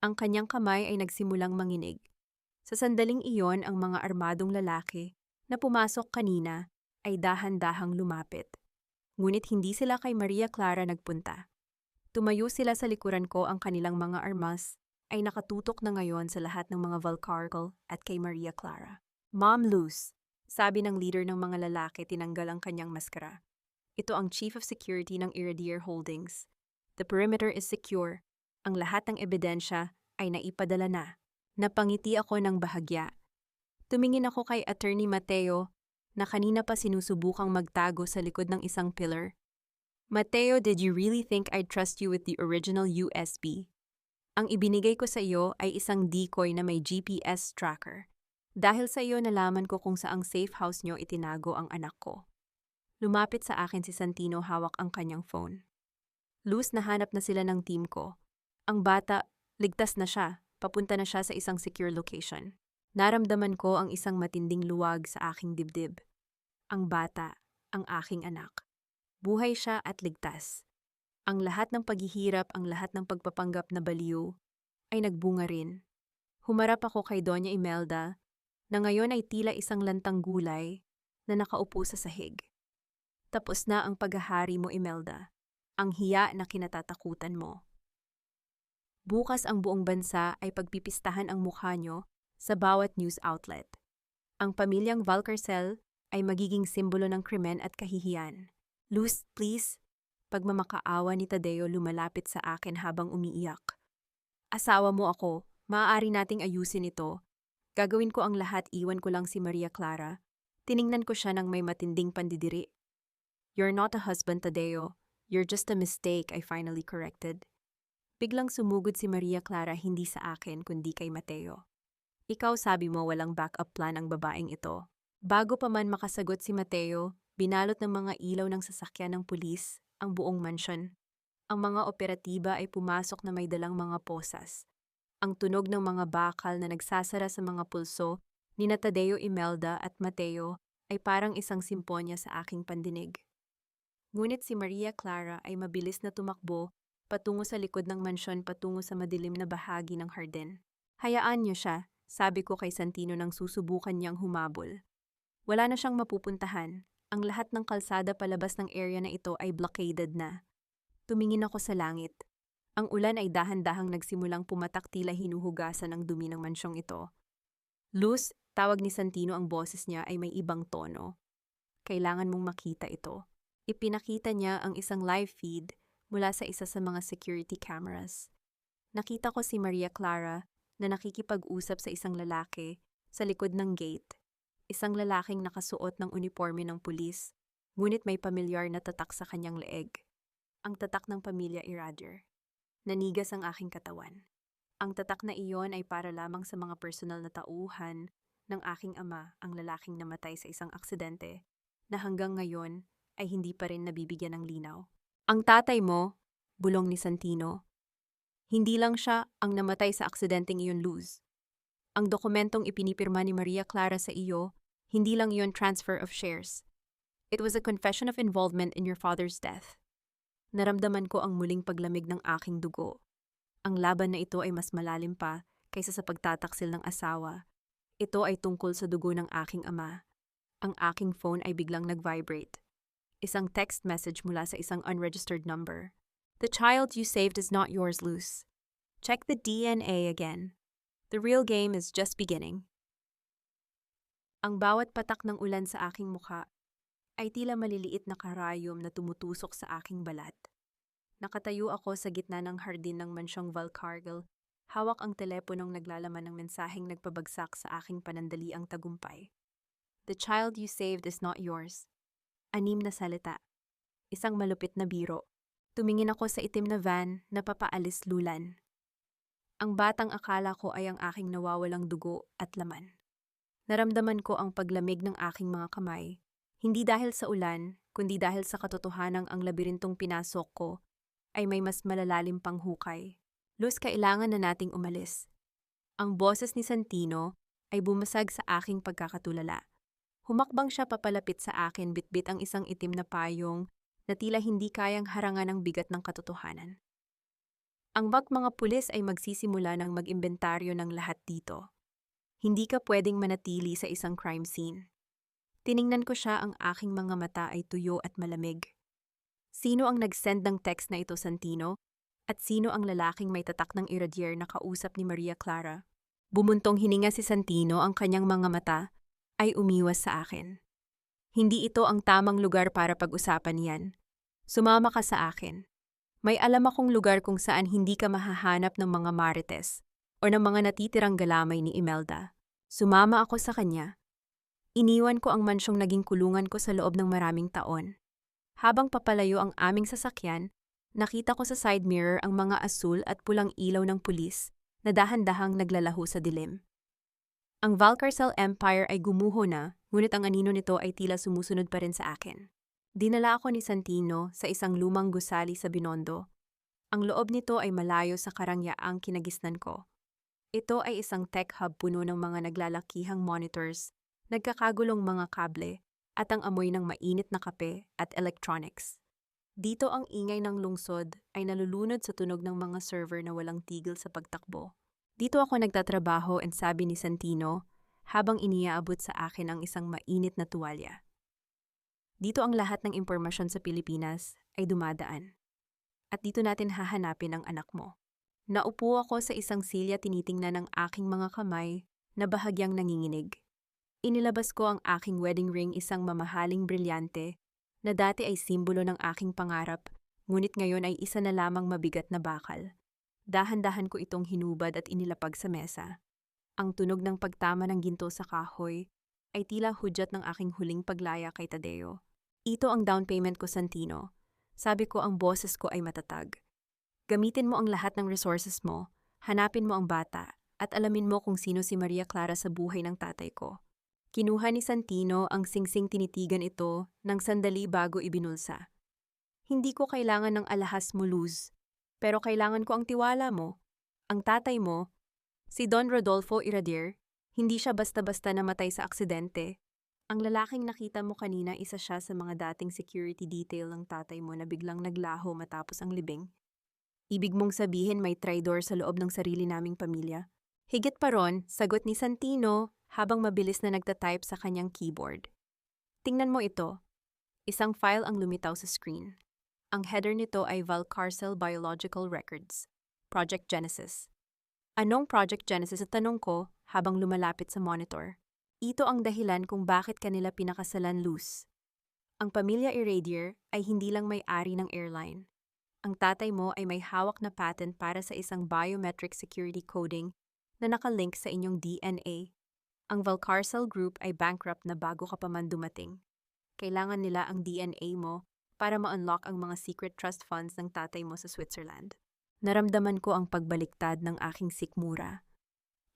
Ang kanyang kamay ay nagsimulang manginig. Sa sandaling iyon, ang mga armadong lalaki na pumasok kanina ay dahan-dahang lumapit. Ngunit hindi sila kay Maria Clara nagpunta. Tumayo sila sa likuran ko, ang kanilang mga armas ay nakatutok na ngayon sa lahat ng mga Valcargol at kay Maria Clara. Ma'am Luz, sabi ng leader ng mga lalaki, tinanggal ang kanyang maskara. Ito ang Chief of Security ng Iridier Holdings. The perimeter is secure. Ang lahat ng ebidensya ay naipadala na. Napangiti ako ng bahagya. Tumingin ako kay Attorney Mateo na kanina pa sinusubukang magtago sa likod ng isang pillar. Mateo, did you really think I'd trust you with the original USB? Ang ibinigay ko sa iyo ay isang decoy na may GPS tracker. Dahil sa iyo nalaman ko kung saang safe house nyo itinago ang anak ko. Lumapit sa akin si Santino, hawak ang kanyang phone. Luz, nahanap na sila ng team ko. Ang bata, ligtas na siya. Papunta na siya sa isang secure location. Naramdaman ko ang isang matinding luwag sa aking dibdib. Ang bata, ang aking anak. Buhay siya at ligtas. Ang lahat ng paghihirap, ang lahat ng pagpapanggap na baliw, ay nagbunga rin. Humarap ako kay Doña Imelda, na ngayon ay tila isang lantang gulay na nakaupo sa sahig. Tapos na ang paghahari mo, Imelda. Ang hiya na kinatatakutan mo. Bukas ang buong bansa ay pagpipistahan ang mukha nyo sa bawat news outlet. Ang pamilyang Valcarcel ay magiging simbolo ng krimen at kahihiyan. Luz, please. Pagmamakaawa ni Tadeo lumalapit sa akin habang umiiyak. Asawa mo ako, maaari nating ayusin ito. Gagawin ko ang lahat, iwan ko lang si Maria Clara. Tiningnan ko siya ng may matinding pandidiri. You're not a husband, Tadeo. You're just a mistake, I finally corrected. Biglang sumugod si Maria Clara hindi sa akin kundi kay Mateo. Ikaw sabi mo walang backup plan ang babaeng ito. Bago pa man makasagot si Mateo, binalot ng mga ilaw ng sasakyan ng pulis ang buong mansyon. Ang mga operatiba ay pumasok na may dalang mga posas. Ang tunog ng mga bakal na nagsasara sa mga pulso ni Tadeo, Imelda at Mateo ay parang isang simponya sa aking pandinig. Ngunit si Maria Clara ay mabilis na tumakbo patungo sa likod ng mansyon patungo sa madilim na bahagi ng hardin. Hayaan niyo siya, sabi ko kay Santino nang susubukan niyang humabol. Wala na siyang mapupuntahan. Ang lahat ng kalsada palabas ng area na ito ay blockaded na. Tumingin ako sa langit. Ang ulan ay dahan-dahang nagsimulang pumatak tila hinuhugasan ng dumi ng mansyong ito. Luz, tawag ni Santino, ang boses niya ay may ibang tono. Kailangan mong makita ito. Ipinakita niya ang isang live feed mula sa isa sa mga security cameras. Nakita ko si Maria Clara na nakikipag-usap sa isang lalaki sa likod ng gate. Isang lalaking nakasuot ng uniforme ng pulis, ngunit may pamilyar na tatak sa kanyang leeg. Ang tatak ng pamilya Irader. Nanigas ang aking katawan. Ang tatak na iyon ay para lamang sa mga personal na tauhan ng aking ama, ang lalaking namatay sa isang aksidente na hanggang ngayon ay hindi pa rin nabibigyan ng linaw. Ang tatay mo, bulong ni Santino. Hindi lang siya ang namatay sa aksidenteng iyon, Luz. Ang dokumentong ipinipirma ni Maria Clara sa iyo, hindi lang iyon transfer of shares. It was a confession of involvement in your father's death. Naramdaman ko ang muling paglamig ng aking dugo. Ang laban na ito ay mas malalim pa kaysa sa pagtataksil ng asawa. Ito ay tungkol sa dugo ng aking ama. Ang aking phone ay biglang nag-vibrate. Isang text message mula sa isang unregistered number. The child you saved is not yours, Luz. Check the DNA again. The real game is just beginning. Ang bawat patak ng ulan sa aking mukha ay tila maliliit na karayom na tumutusok sa aking balat. Nakatayo ako sa gitna ng hardin ng mansyong Valcargel, hawak ang teleponong naglalaman ng mensaheng nagpabagsak sa aking panandaliang tagumpay. The child you saved is not yours. 6 na salita. Isang malupit na biro. Tumingin ako sa itim na van na papaalis lulan. Ang batang akala ko ay ang aking nawawalang dugo at laman. Naramdaman ko ang paglamig ng aking mga kamay, hindi dahil sa ulan, kundi dahil sa katotohanang ang labirintong pinasok ko ay may mas malalalim pang hukay. Luz, kailangan na nating umalis. Ang boses ni Santino ay bumasag sa aking pagkakatulala. Humakbang siya papalapit sa akin, bitbit ang isang itim na payong na tila hindi kayang harangan ang bigat ng katotohanan. Ang mga pulis ay magsisimula ng mag-imbentaryo ng lahat dito. Hindi ka pwedeng manatili sa isang crime scene. Tiningnan ko siya, ang aking mga mata ay tuyo at malamig. Sino ang nag-send ng text na ito, Santino? At sino ang lalaking may tatak ng Iradier na kausap ni Maria Clara? Bumuntong hininga si Santino, ang kanyang mga mata ay umiwas sa akin. Hindi ito ang tamang lugar para pag-usapan yan. Sumama ka sa akin. May alam akong lugar kung saan hindi ka mahahanap ng mga marites o ng mga natitirang galamay ni Imelda. Sumama ako sa kanya. Iniwan ko ang mansyong naging kulungan ko sa loob ng maraming taon. Habang papalayo ang aming sasakyan, nakita ko sa side mirror ang mga asul at pulang ilaw ng pulis na dahan-dahang naglalaho sa dilim. Ang Valcarcel Empire ay gumuho na, ngunit ang anino nito ay tila sumusunod pa rin sa akin. Dinala ako ni Santino sa isang lumang gusali sa Binondo. Ang loob nito ay malayo sa karangyaang kinagisnan ko. Ito ay isang tech hub puno ng mga naglalakihang monitors, nagkakagulong mga kable, at ang amoy ng mainit na kape at electronics. Dito ang ingay ng lungsod ay nalulunod sa tunog ng mga server na walang tigil sa pagtakbo. Dito ako nagtatrabaho, and sabi ni Santino habang iniaabot sa akin ang isang mainit na tuwalya. Dito ang lahat ng impormasyon sa Pilipinas ay dumadaan. At dito natin hahanapin ang anak mo. Naupo ako sa isang silya, tinitingnan ng aking mga kamay na bahagyang nanginginig. Inilabas ko ang aking wedding ring, isang mamahaling brilyante, na dati ay simbolo ng aking pangarap, ngunit ngayon ay isa na lamang mabigat na bakal. Dahan-dahan ko itong hinubad at inilapag sa mesa. Ang tunog ng pagtama ng ginto sa kahoy ay tila hudyat ng aking huling paglaya kay Tadeo. Ito ang down payment ko, Santino. Sabi ko, ang boses ko ay matatag. Gamitin mo ang lahat ng resources mo, hanapin mo ang bata, at alamin mo kung sino si Maria Clara sa buhay ng tatay ko. Kinuha ni Santino ang singsing, tinitigan ito ng sandali bago ibinulsa. Hindi ko kailangan ng alahas mo, Luz, pero kailangan ko ang tiwala mo. Ang tatay mo, si Don Rodolfo Iradir, hindi siya basta-basta namatay sa aksidente. Ang lalaking nakita mo kanina, isa siya sa mga dating security detail ng tatay mo na biglang naglaho matapos ang libing. Ibig mong sabihin may traidor sa loob ng sarili naming pamilya? Higit pa ron, sagot ni Santino habang mabilis na nagtatype sa kanyang keyboard. Tingnan mo ito. Isang file ang lumitaw sa screen. Ang header nito ay Valcarcel Biological Records, Project Genesis. Anong Project Genesis? At tanong ko habang lumalapit sa monitor. Ito ang dahilan kung bakit kanila pinakasalan, Luz. Ang pamilya Iradir ay hindi lang may-ari ng airline. Ang tatay mo ay may hawak na patent para sa isang biometric security coding na nakalink sa inyong DNA. Ang Valcarcel Group ay bankrupt na bago ka pa man dumating. Kailangan nila ang DNA mo para ma-unlock ang mga secret trust funds ng tatay mo sa Switzerland. Naramdaman ko ang pagbaliktad ng aking sikmura.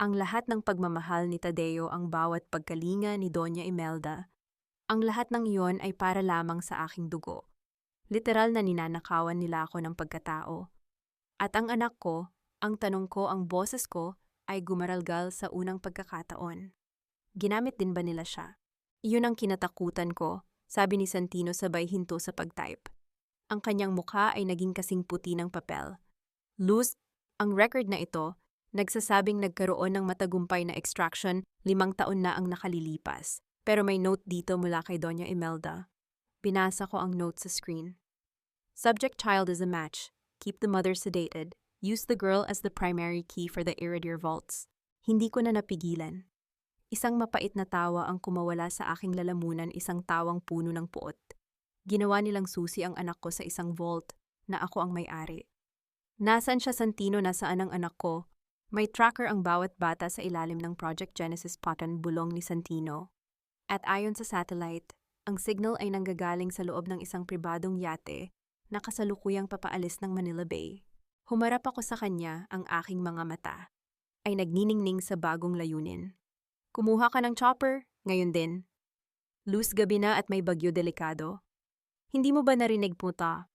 Ang lahat ng pagmamahal ni Tadeo, ang bawat pagkalinga ni Doña Imelda, ang lahat ng iyon ay para lamang sa aking dugo. Literal na ninanakawan nila ako ng pagkatao. At ang anak ko, ang tanong ko, ang boses ko, ay gumaralgal sa unang pagkakataon. Ginamit din ba nila siya? Iyon ang kinatakutan ko, sabi ni Santino sabay hinto sa pagtype. Ang kanyang mukha ay naging kasing puti ng papel. Luz, ang record na ito, nagsasabing nagkaroon ng matagumpay na extraction, 5 taon na ang nakalilipas. Pero may note dito mula kay Doña Imelda. Binasa ko ang note sa screen. Subject child is a match. Keep the mother sedated. Use the girl as the primary key for the Iradir vaults. Hindi ko na napigilan. Isang mapait na tawa ang kumawala sa aking lalamunan, isang tawang puno ng puot. Ginawa nilang susi ang anak ko sa isang vault na ako ang may-ari. Nasaan siya, Santino? Nasaan ang anak ko? May tracker ang bawat bata sa ilalim ng Project Genesis Potan, bulong ni Santino. At ayon sa satellite, ang signal ay nanggagaling sa loob ng isang pribadong yate na kasalukuyang papaalis ng Manila Bay. Humarap ako sa kanya, ang aking mga mata ay nagniningning sa bagong layunin. Kumuha ka ng chopper, ngayon din. Luz, gabi na at may bagyo delikado. Hindi mo ba narinig, puta?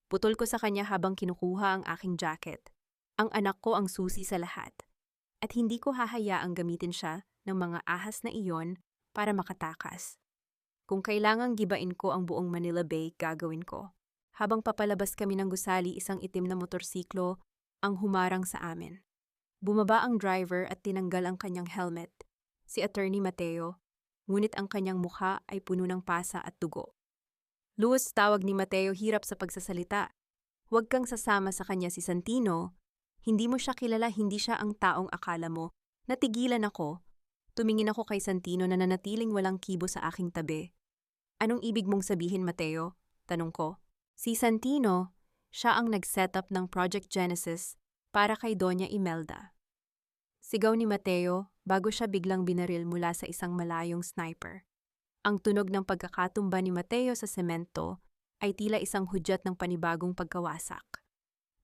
Putol ko sa kanya habang kinukuha ang aking jacket. Ang anak ko ang susi sa lahat. At hindi ko hahayaang gamitin siya ng mga ahas na iyon para makatakas. Kung kailangang gibain ko ang buong Manila Bay, gagawin ko. Habang papalabas kami ng gusali, isang itim na motorsiklo ang humarang sa amin. Bumaba ang driver at tinanggal ang kanyang helmet, si Attorney Mateo, ngunit ang kanyang mukha ay puno ng pasa at dugo. Luz, tawag ni Mateo hirap sa pagsasalita. Huwag kang sasama sa kanya, si Santino. Hindi mo siya kilala, hindi siya ang taong akala mo. Natigilan ako. Tumingin ako kay Santino na nanatiling walang kibo sa aking tabi. Anong ibig mong sabihin, Mateo? Tanong ko. Si Santino, siya ang nag-setup ng Project Genesis para kay Doña Imelda. Sigaw ni Mateo bago siya biglang binaril mula sa isang malayong sniper. Ang tunog ng pagkakatumba ni Mateo sa semento ay tila isang hudyat ng panibagong pagkawasak.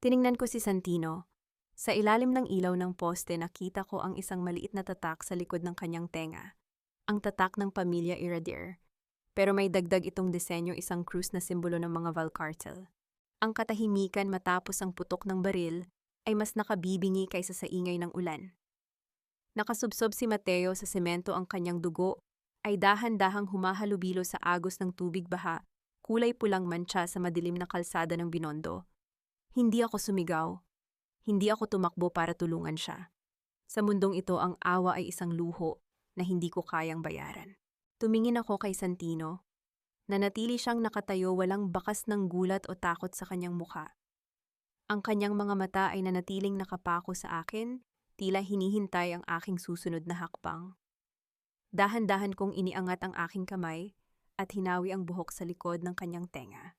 Tiningnan ko si Santino. Sa ilalim ng ilaw ng poste, nakita ko ang isang maliit na tatak sa likod ng kanyang tenga. Ang tatak ng pamilya Iradir. Pero may dagdag itong disenyo, isang krus na simbolo ng mga Valcarcel. Ang katahimikan matapos ang putok ng baril ay mas nakabibingi kaysa sa ingay ng ulan. Nakasubsob si Mateo sa semento, ang kanyang dugo ay dahan-dahang humahalubilo sa agos ng tubig baha, kulay pulang mantsa sa madilim na kalsada ng Binondo. Hindi ako sumigaw. Hindi ako tumakbo para tulungan siya. Sa mundong ito, ang awa ay isang luho na hindi ko kayang bayaran. Tumingin ako kay Santino. Nanatili siyang nakatayo, walang bakas ng gulat o takot sa kanyang mukha. Ang kanyang mga mata ay nanatiling nakapako sa akin, tila hinihintay ang aking susunod na hakbang. Dahan-dahan kong iniangat ang aking kamay at hinawi ang buhok sa likod ng kanyang tenga.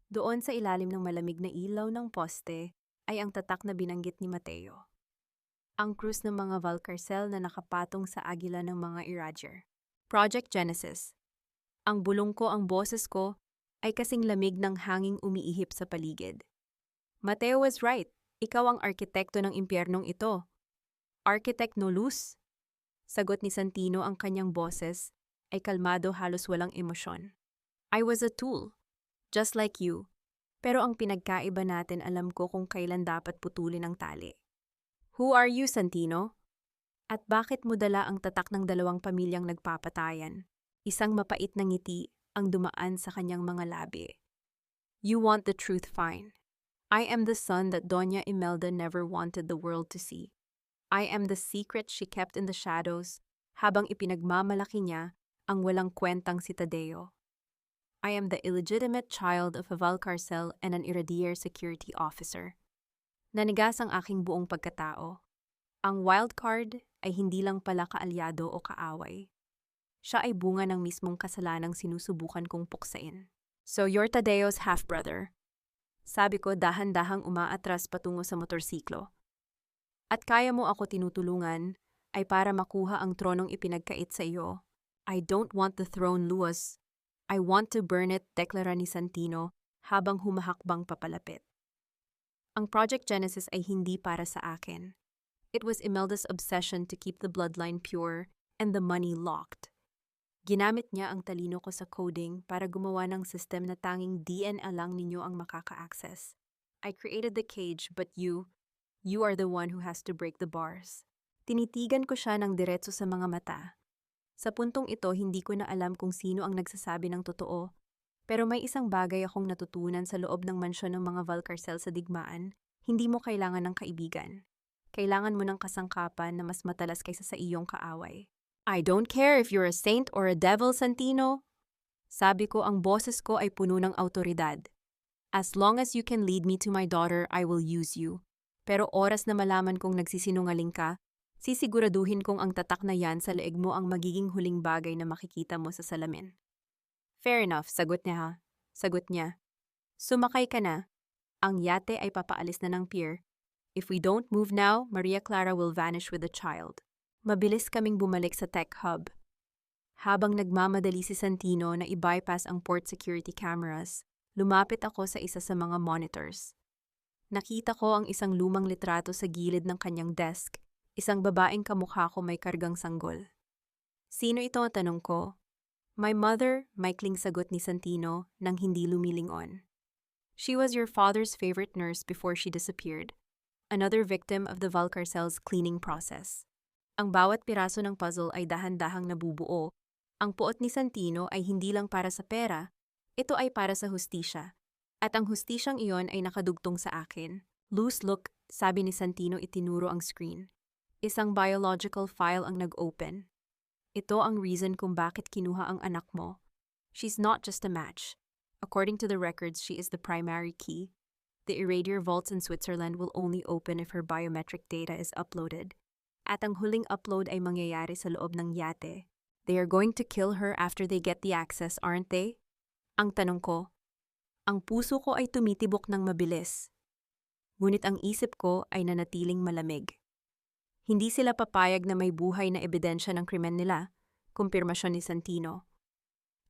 Doon sa ilalim ng malamig na ilaw ng poste ay ang tatak na binanggit ni Mateo. Ang krus ng mga Valcarcel na nakapatong sa agila ng mga Iradier. Project Genesis. Ang bulong ko, ang boses ko, ay kasing lamig ng hanging umiihip sa paligid. Mateo was right. Ikaw ang arkitekto ng impyernong ito. Architect no luz? Sagot ni Santino, ang kanyang boses ay kalmado, halos walang emosyon. I was a tool, just like you. Pero ang pinagkaiba natin, alam ko kung kailan dapat putulin ang tali. Who are you, Santino? At bakit mo dala ang tatak ng dalawang pamilyang nagpapatayan? Isang mapait na ngiti ang dumaan sa kanyang mga labi. You want the truth, fine. I am the son that Doña Imelda never wanted the world to see. I am the secret she kept in the shadows habang ipinagmamalaki niya ang walang kwentang si Tadeo. I am the illegitimate child of a Valcarcel and an Iradier security officer. Nanigas ang aking buong pagkatao. Ang wild card ay hindi lang pala kaalyado o kaaway. Siya ay bunga ng mismong kasalanang sinusubukan kong puksain. So you're Tadeo's half-brother. Sabi ko, dahan-dahang umaatras patungo sa motorsiklo. At kaya mo ako tinutulungan ay para makuha ang tronong ipinagkait sa iyo. I don't want the throne, Luas. I want to burn it, deklara ni Santino habang humahakbang papalapit. Ang Project Genesis ay hindi para sa akin. It was Imelda's obsession to keep the bloodline pure and the money locked. Ginamit niya ang talino ko sa coding para gumawa ng system na tanging DNA lang ninyo ang makaka-access. I created the cage, but you are the one who has to break the bars. Tinitigan ko siya ng diretso sa mga mata. Sa puntong ito, hindi ko na alam kung sino ang nagsasabi ng totoo, pero may isang bagay akong natutunan sa loob ng mansyon ng mga Valcarcel sa digmaan. Hindi mo kailangan ng kaibigan. Kailangan mo ng kasangkapan na mas matalas kaysa sa iyong kaaway. I don't care if you're a saint or a devil, Santino. Sabi ko, ang boses ko ay puno ng autoridad. As long as you can lead me to my daughter, I will use you. Pero oras na malaman kong nagsisinungaling ka, sisiguraduhin kong ang tatak na yan sa leeg mo ang magiging huling bagay na makikita mo sa salamin. Fair enough, sagot niya ha. Sagot niya. Sumakay ka na. Ang yate ay papaalis na ng pier. If we don't move now, Maria Clara will vanish with the child. Mabilis kaming bumalik sa tech hub. Habang nagmamadali si Santino na i-bypass ang port security cameras, lumapit ako sa isa sa mga monitors. Nakita ko ang isang lumang litrato sa gilid ng kanyang desk, isang babaeng kamukha ko may kargang sanggol. Sino ito, tanong ko? My mother, maikling sagot ni Santino nang hindi lumilingon. She was your father's favorite nurse before she disappeared, another victim of the Valcarcel's cleaning process. Ang bawat piraso ng puzzle ay dahan-dahang nabubuo. Ang puot ni Santino ay hindi lang para sa pera, ito ay para sa hustisya. At ang hustisyang iyon ay nakadugtong sa akin. Loose look, sabi ni Santino, itinuro ang screen. Isang biological file ang nag-open. Ito ang reason kung bakit kinuha ang anak mo. She's not just a match. According to the records, she is the primary key. The Iradier vaults in Switzerland will only open if her biometric data is uploaded. At ang huling upload ay mangyayari sa loob ng yate. They are going to kill her after they get the access, aren't they? Ang tanong ko, ang puso ko ay tumitibok ng mabilis. Ngunit ang isip ko ay nanatiling malamig. Hindi sila papayag na may buhay na ebidensya ng krimen nila, kumpirmasyon ni Santino.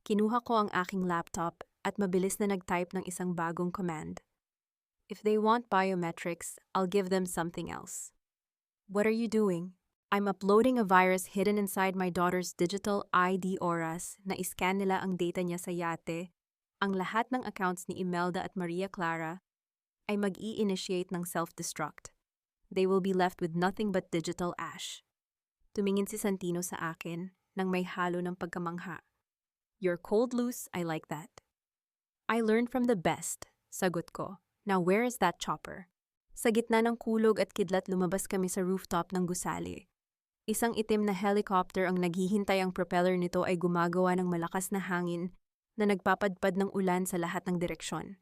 Kinuha ko ang aking laptop at mabilis na nag-type ng isang bagong command. If they want biometrics, I'll give them something else. What are you doing? I'm uploading a virus hidden inside my daughter's digital ID oras na iscan nila ang data niya sa yate. Ang lahat ng accounts ni Imelda at Maria Clara ay mag-i-initiate ng self-destruct. They will be left with nothing but digital ash. Tumingin si Santino sa akin nang may halo ng pagkamangha. You're cold, loose, I like that. I learned from the best, sagot ko. Now where is that chopper? Sa gitna ng kulog at kidlat lumabas kami sa rooftop ng gusali. Isang itim na helicopter ang naghihintay, ang propeller nito ay gumagawa ng malakas na hangin na nagpapadpad ng ulan sa lahat ng direksyon.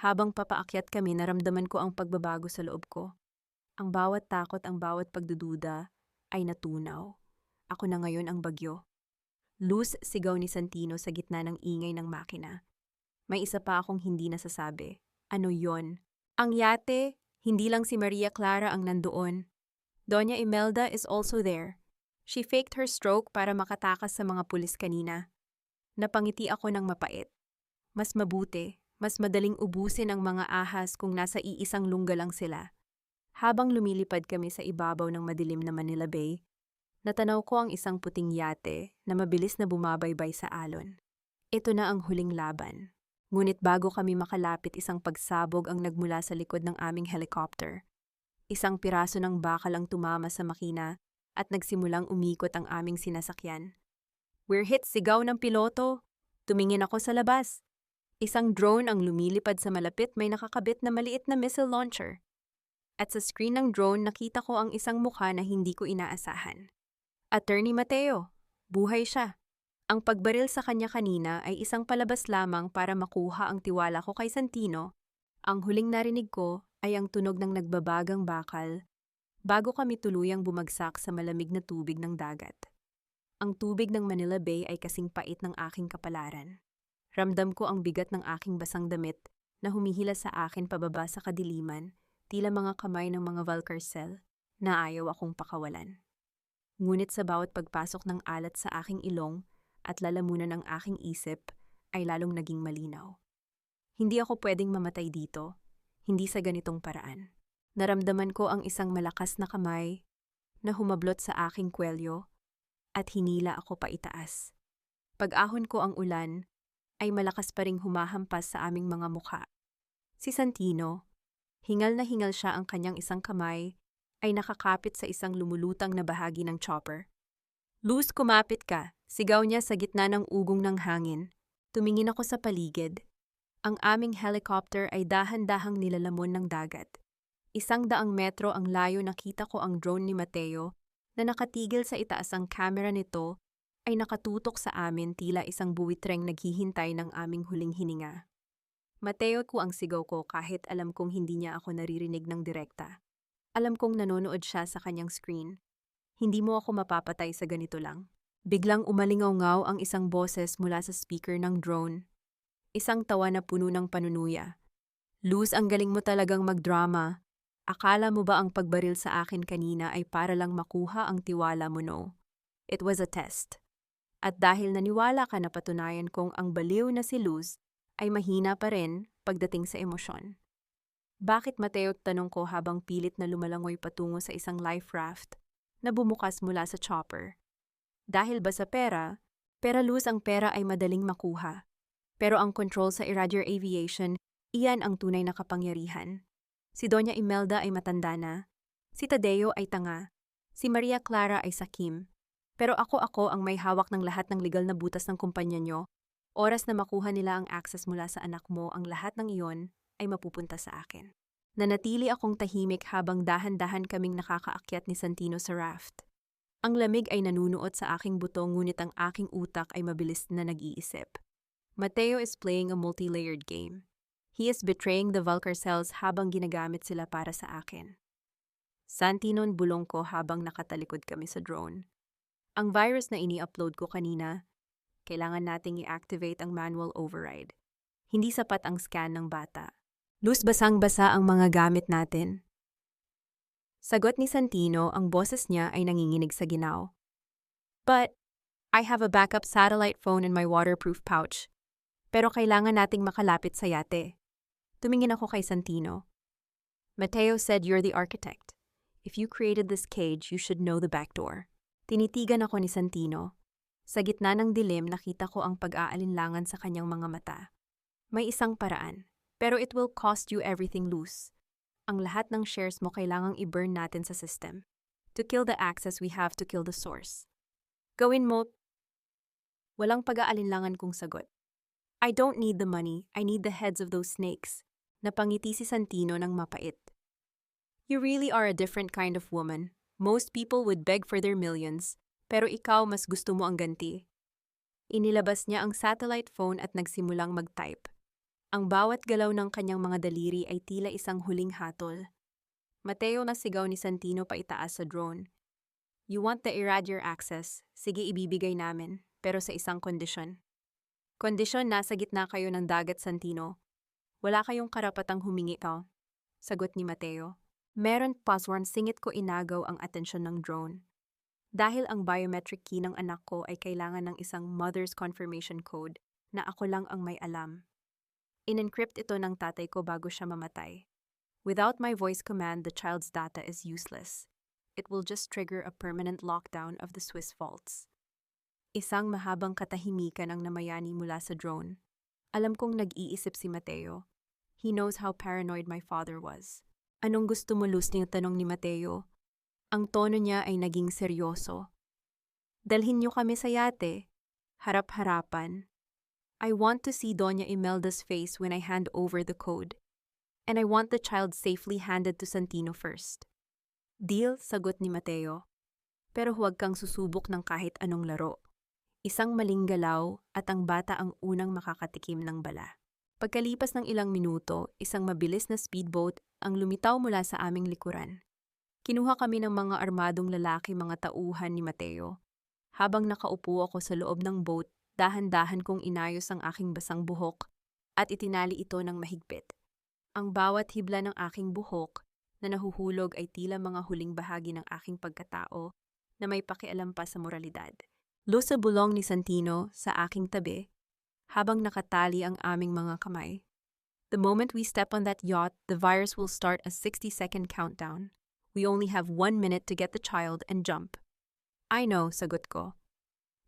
Habang papaakyat kami, naramdaman ko ang pagbabago sa loob ko. Ang bawat takot, ang bawat pagdududa ay natunaw. Ako na ngayon ang bagyo. Luz, sigaw ni Santino sa gitna ng ingay ng makina. May isa pa akong hindi nasasabi. Ano yon? Ang yate, hindi lang si Maria Clara ang nandoon. Doña Imelda is also there. She faked her stroke para makatakas sa mga pulis kanina. Napangiti ako ng mapait. Mas mabuti, mas madaling ubusin ang mga ahas kung nasa iisang lungga lang sila. Habang lumilipad kami sa ibabaw ng madilim na Manila Bay, natanaw ko ang isang puting yate na mabilis na bumabaybay sa alon. Ito na ang huling laban. Ngunit bago kami makalapit, isang pagsabog ang nagmula sa likod ng aming helicopter. Isang piraso ng bakal ang tumama sa makina at nagsimulang umikot ang aming sinasakyan. "We're hit!" sigaw ng piloto. Tumingin ako sa labas. Isang drone ang lumilipad sa malapit, may nakakabit na maliit na missile launcher. At sa screen ng drone, nakita ko ang isang mukha na hindi ko inaasahan. Attorney Mateo. Buhay siya. Ang pagbaril sa kanya kanina ay isang palabas lamang para makuha ang tiwala ko kay Santino. Ang huling narinig ko ay ang tunog ng nagbabagang bakal bago kami tuluyang bumagsak sa malamig na tubig ng dagat. Ang tubig ng Manila Bay ay kasing pait ng aking kapalaran. Ramdam ko ang bigat ng aking basang damit na humihila sa akin pababa sa kadiliman, tila mga kamay ng mga Valcarcel na ayaw akong pakawalan. Ngunit sa bawat pagpasok ng alat sa aking ilong at lalamunan ng aking isip ay lalong naging malinaw. Hindi ako pwedeng mamatay dito, hindi sa ganitong paraan. Naramdaman ko ang isang malakas na kamay na humablot sa aking kwelyo at hinila ako paitaas. Pag-ahon ko ang ulan ay malakas pa ring humahampas sa aming mga mukha. Si Santino, hingal na hingal siya, ang kanyang isang kamay ay nakakapit sa isang lumulutang na bahagi ng chopper. "Luz, kumapit ka," sigaw niya sa gitna ng ugong ng hangin. Tumingin ako sa paligid. Ang aming helicopter ay dahan-dahang nilalamon ng dagat. 100 metro ang layo, nakita ko ang drone ni Mateo na nakatigil sa itaas. Ang camera nito ay nakatutok sa amin, tila isang buwitreng naghihintay ng aming huling hininga. "Mateo," ko ang sigaw ko kahit alam kong hindi niya ako naririnig ng direkta. Alam kong nanonood siya sa kanyang screen. "Hindi mo ako mapapatay sa ganito lang." Biglang umalingaw-ngaw ang isang boses mula sa speaker ng drone. Isang tawa na puno ng panunuya. "Luz, ang galing mo talagang magdrama. Akala mo ba ang pagbaril sa akin kanina ay para lang makuha ang tiwala mo, no? It was a test. At dahil naniwala ka, napatunayan kong ang baliw na si Luz ay mahina pa rin pagdating sa emosyon." "Bakit, Mateo?" tanong ko habang pilit na lumalangoy patungo sa isang life raft na bumukas mula sa chopper. "Dahil ba sa pera? Pero Luz, ang pera ay madaling makuha. Pero ang control sa Iradier Aviation, iyan ang tunay na kapangyarihan. Si Doña Imelda ay matanda na. Si Tadeo ay tanga. Si Maria Clara ay sakim. Pero ako ang may hawak ng lahat ng legal na butas ng kumpanya nyo. Oras na makuha nila ang access mula sa anak mo, ang lahat ng iyon ay mapupunta sa akin." Nanatili akong tahimik habang dahan-dahan kaming nakakaakyat ni Santino sa raft. Ang lamig ay nanunuot sa aking buto, ngunit ang aking utak ay mabilis na nag-iisip. Mateo is playing a multi-layered game. He is betraying the Valcarcels habang ginagamit sila para sa akin. "Santino," bulong ko habang nakatalikod kami sa drone. "Ang virus na ini-upload ko kanina, kailangan nating i-activate ang manual override. Hindi sapat ang scan ng bata. Luz, basang-basa ang mga gamit natin." Sagot ni Santino, ang boses niya ay nanginginig sa ginaw. "But I have a backup satellite phone in my waterproof pouch. Pero kailangan nating makalapit sa yate." Tumingin ako kay Santino. "Mateo said you're the architect. If you created this cage, you should know the back door." Tinitigan ako ni Santino. Sa gitna ng dilim, nakita ko ang pag-aalinlangan sa kanyang mga mata. "May isang paraan, pero it will cost you everything, Luz. Ang lahat ng shares mo kailangang i-burn natin sa system. To kill the access, we have to kill the source." "Gawin mo." Walang pag-aalinlangan kong sagot. "I don't need the money, I need the heads of those snakes." Napangiti si Santino ng mapait. "You really are a different kind of woman. Most people would beg for their millions, pero ikaw mas gusto mo ang ganti." Inilabas niya ang satellite phone at nagsimulang mag-type. Ang bawat galaw ng kanyang mga daliri ay tila isang huling hatol. "Mateo," na sigaw ni Santino paitaas sa drone. "You want the Iradier access? Sige, ibibigay namin. pero sa isang kondisyon. Kondisyon, nasa gitna kayo ng dagat, Santino. Wala kayong karapatang humingi ka. Sagot ni Mateo. Meron, Paswan, singit ko, inagaw ang atensyon ng drone. Dahil ang biometric key ng anak ko ay kailangan ng isang mother's confirmation code na ako lang ang may alam. In-encrypt ito ng tatay ko bago siya mamatay. Without my voice command, the child's data is useless. It will just trigger a permanent lockdown of the Swiss vaults. Isang mahabang katahimikan ang namayani mula sa drone. Alam kong nag-iisip si Mateo. He knows how paranoid my father was. Anong gusto mo, Luz? Niyang tanong ni Mateo. Ang tono niya ay naging seryoso. Dalhin niyo kami sa yate. Harap-harapan. I want to see Doña Imelda's face when I hand over the code. And I want the child safely handed to Santino first. Deal, sagot ni Mateo. Pero huwag kang susubok ng kahit anong laro. Isang maling galaw at ang bata ang unang makakatikim ng bala. Pagkalipas ng ilang minuto, isang mabilis na speedboat ang lumitaw mula sa aming likuran. Kinuha kami ng mga armadong lalaki, mga tauhan ni Mateo. Habang nakaupo ako sa loob ng boat, dahan-dahan kong inayos ang aking basang buhok at itinali ito ng mahigpit. Ang bawat hibla ng aking buhok na nahuhulog ay tila mga huling bahagi ng aking pagkatao na may pakialam pa sa moralidad. Luz, sa bulong ni Santino sa aking tabi, habang nakatali ang aming mga kamay. The moment we step on that yacht, the virus will start a 60-second countdown. We only have 1 minute to get the child and jump. I know, sagot ko.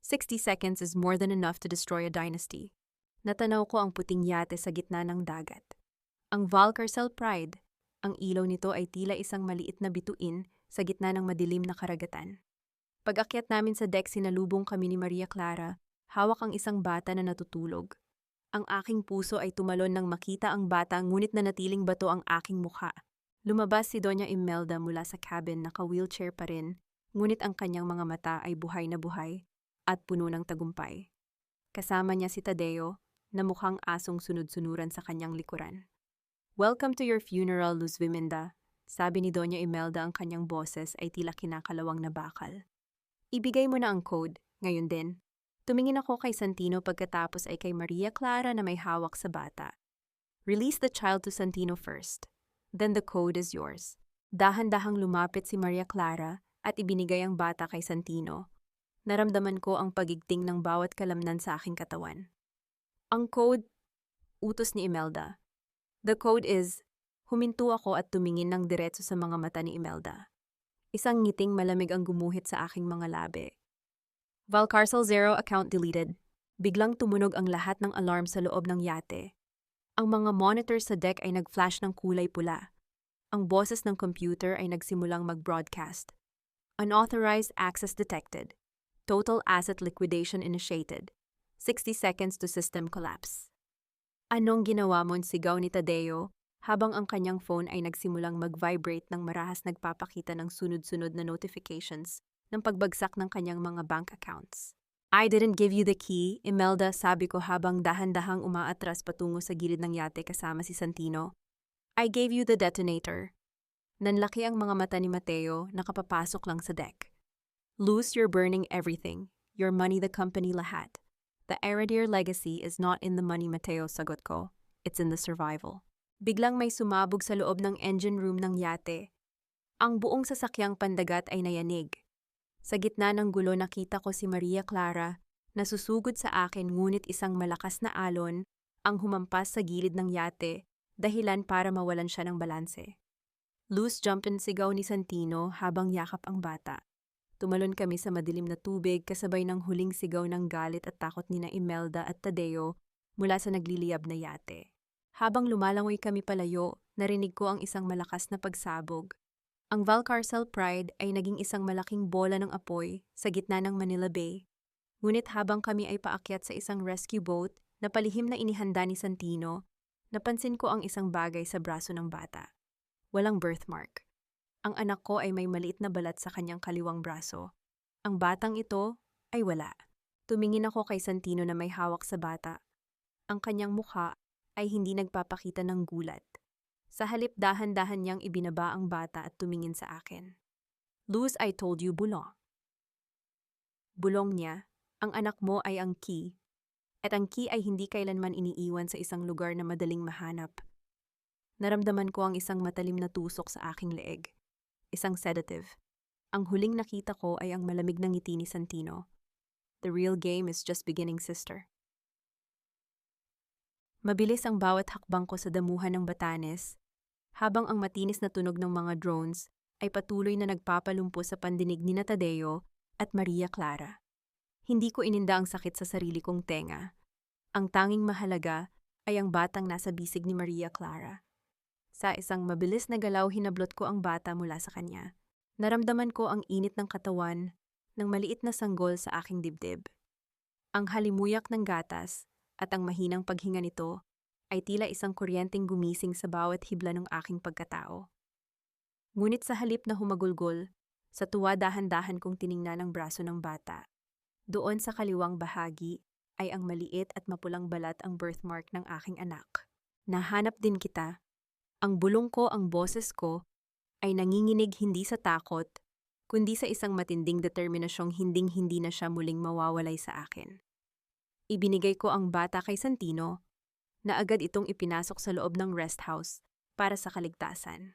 60 seconds is more than enough to destroy a dynasty. Natanaw ko ang puting yate sa gitna ng dagat. Ang Valcarcel Pride, ang ilaw nito ay tila isang maliit na bituin sa gitna ng madilim na karagatan. Pag-akyat namin sa deck, sinalubong kami ni Maria Clara, hawak ang isang bata na natutulog. Ang aking puso ay tumalon nang makita ang bata, ngunit nanatiling bato ang aking mukha. Lumabas si Doña Imelda mula sa cabin, naka-wheelchair pa rin, ngunit ang kanyang mga mata ay buhay na buhay at puno ng tagumpay. Kasama niya si Tadeo, na mukhang asong sunod-sunuran sa kanyang likuran. Welcome to your funeral, Luz Viminda, sabi ni Doña Imelda, ang kanyang boses ay tila kinakalawang na bakal. Ibigay mo na ang code, ngayon din. Tumingin ako kay Santino, pagkatapos ay kay Maria Clara na may hawak sa bata. Release the child to Santino first. Then the code is yours. Dahan-dahang lumapit si Maria Clara at ibinigay ang bata kay Santino. Naramdaman ko ang pagigting ng bawat kalamnan sa aking katawan. Ang code, utos ni Imelda. The code is, huminto ako at tumingin ng diretso sa mga mata ni Imelda. Isang ngiting malamig ang gumuhit sa aking mga labi. Valcarcel 0 account deleted. Biglang tumunog ang lahat ng alarm sa loob ng yate. Ang mga monitor sa deck ay nag-flash ng kulay pula. Ang boses ng computer ay nagsimulang mag-broadcast. Unauthorized access detected. Total asset liquidation initiated. 60 seconds to system collapse. Anong ginawa mo? Sigaw ni Tadeo habang ang kanyang phone ay nagsimulang mag-vibrate ng marahas, nagpapakita ng sunod-sunod na notifications ng pagbagsak ng kanyang mga bank accounts. I didn't give you the key, Imelda, sabi ko habang dahan-dahang umaatras patungo sa gilid ng yate kasama si Santino. I gave you the detonator. Nanlaki ang mga mata ni Mateo, nakapapasok lang sa deck. Luz, you're burning everything. Your money, the company, lahat. The Aradir legacy is not in the money, Mateo, sagot ko. It's in the survival. Biglang may sumabog sa loob ng engine room ng yate. Ang buong sasakyang pandagat ay nayanig. Sa gitna ng gulo, nakita ko si Maria Clara na susugod sa akin, ngunit isang malakas na alon ang humampas sa gilid ng yate, dahilan para mawalan siya ng balanse. Loose jump and sigaw ni Santino habang yakap ang bata. Tumalon kami sa madilim na tubig kasabay ng huling sigaw ng galit at takot ni na Imelda at Tadeo mula sa nagliliyab na yate. Habang lumalangoy kami palayo, narinig ko ang isang malakas na pagsabog. Ang Valcarcel Pride ay naging isang malaking bola ng apoy sa gitna ng Manila Bay. Ngunit habang kami ay paakyat sa isang rescue boat na palihim na inihanda ni Santino, napansin ko ang isang bagay sa braso ng bata. Walang birthmark. Ang anak ko ay may maliit na balat sa kanyang kaliwang braso. Ang batang ito ay wala. Tumingin ako kay Santino na may hawak sa bata. Ang kanyang mukha ay hindi nagpapakita ng gulat. Sa halip, dahan-dahan niyang ibinaba ang bata at tumingin sa akin. Luz, I told you, bulong. Bulong niya, Ang anak mo ay ang key, at ang key ay hindi kailanman iniiwan sa isang lugar na madaling mahanap. Naramdaman ko ang isang matalim na tusok sa aking leeg. Isang sedative. Ang huling nakita ko ay ang malamig na ngiti ni Santino. The real game is just beginning, sister. Mabilis ang bawat hakbang ko sa damuhan ng Batanes, habang ang matinis na tunog ng mga drones ay patuloy na nagpapalumpo sa pandinig ni Tadeo at Maria Clara. Hindi ko ininda ang sakit sa sarili kong tenga. Ang tanging mahalaga ay ang batang nasa bisig ni Maria Clara. Sa isang mabilis na galaw, hinablot ko ang bata mula sa kanya. Naramdaman ko ang init ng katawan ng maliit na sanggol sa aking dibdib. Ang halimuyak ng gatas at ang mahinang paghinga nito ay tila isang kuryenteng gumising sa bawat hibla ng aking pagkatao. Ngunit sa halip na humagulgol, sa tuwa dahan-dahan kong tiningnan ang braso ng bata. Doon sa kaliwang bahagi ay ang maliit at mapulang balat ang birthmark ng aking anak. Nahanap din kita. Ang bulong ko, ang boses ko, ay nanginginig hindi sa takot, kundi sa isang matinding determinasyong hinding-hindi na siya muling mawawalay sa akin. Ibinigay ko ang bata kay Santino, na agad itong ipinasok sa loob ng rest house para sa kaligtasan.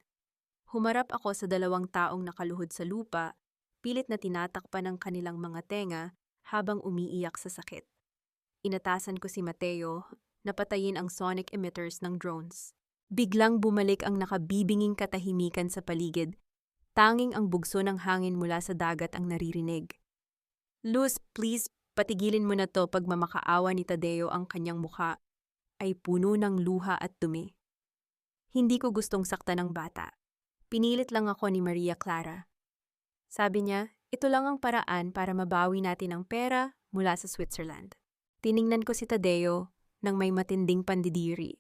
Humarap ako sa dalawang taong nakaluhod sa lupa, pilit na tinatakpan ng kanilang mga tenga habang umiiyak sa sakit. Inatasan ko si Mateo na patayin ang sonic emitters ng drones. Biglang bumalik ang nakabibinging katahimikan sa paligid. Tanging ang bugso ng hangin mula sa dagat ang naririnig. Luz, please, patigilin mo na to. Pagmamakaawa ni Tadeo, ang kanyang mukha ay puno ng luha at dumi. Hindi ko gustong saktan ng bata. Pinilit lang ako ni Maria Clara. Sabi niya, ito lang ang paraan para mabawi natin ang pera mula sa Switzerland. Tiningnan ko si Tadeo nang may matinding pandidiri.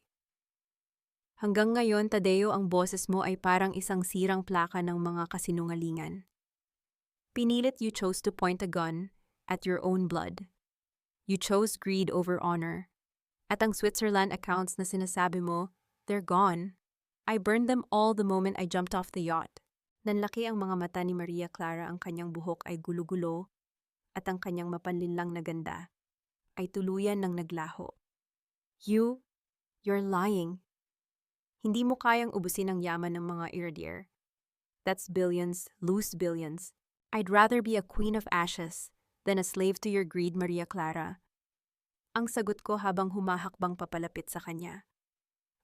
Hanggang ngayon, Tadeo, ang boses mo ay parang isang sirang plaka ng mga kasinungalingan. Pinilit you chose to point a gun at your own blood. You chose greed over honor. At ang Switzerland accounts na sinasabi mo, they're gone. I burned them all the moment I jumped off the yacht. Nanlaki ang mga mata ni Maria Clara, ang kanyang buhok ay gulo-gulo at ang kanyang mapanlinlang na ganda ay tuluyan ng naglaho. You're lying. Hindi mo kayang ubusin ang yaman ng mga Iradier. That's billions, loose billions. I'd rather be a queen of ashes than a slave to your greed, Maria Clara. Ang sagot ko habang humahakbang papalapit sa kanya.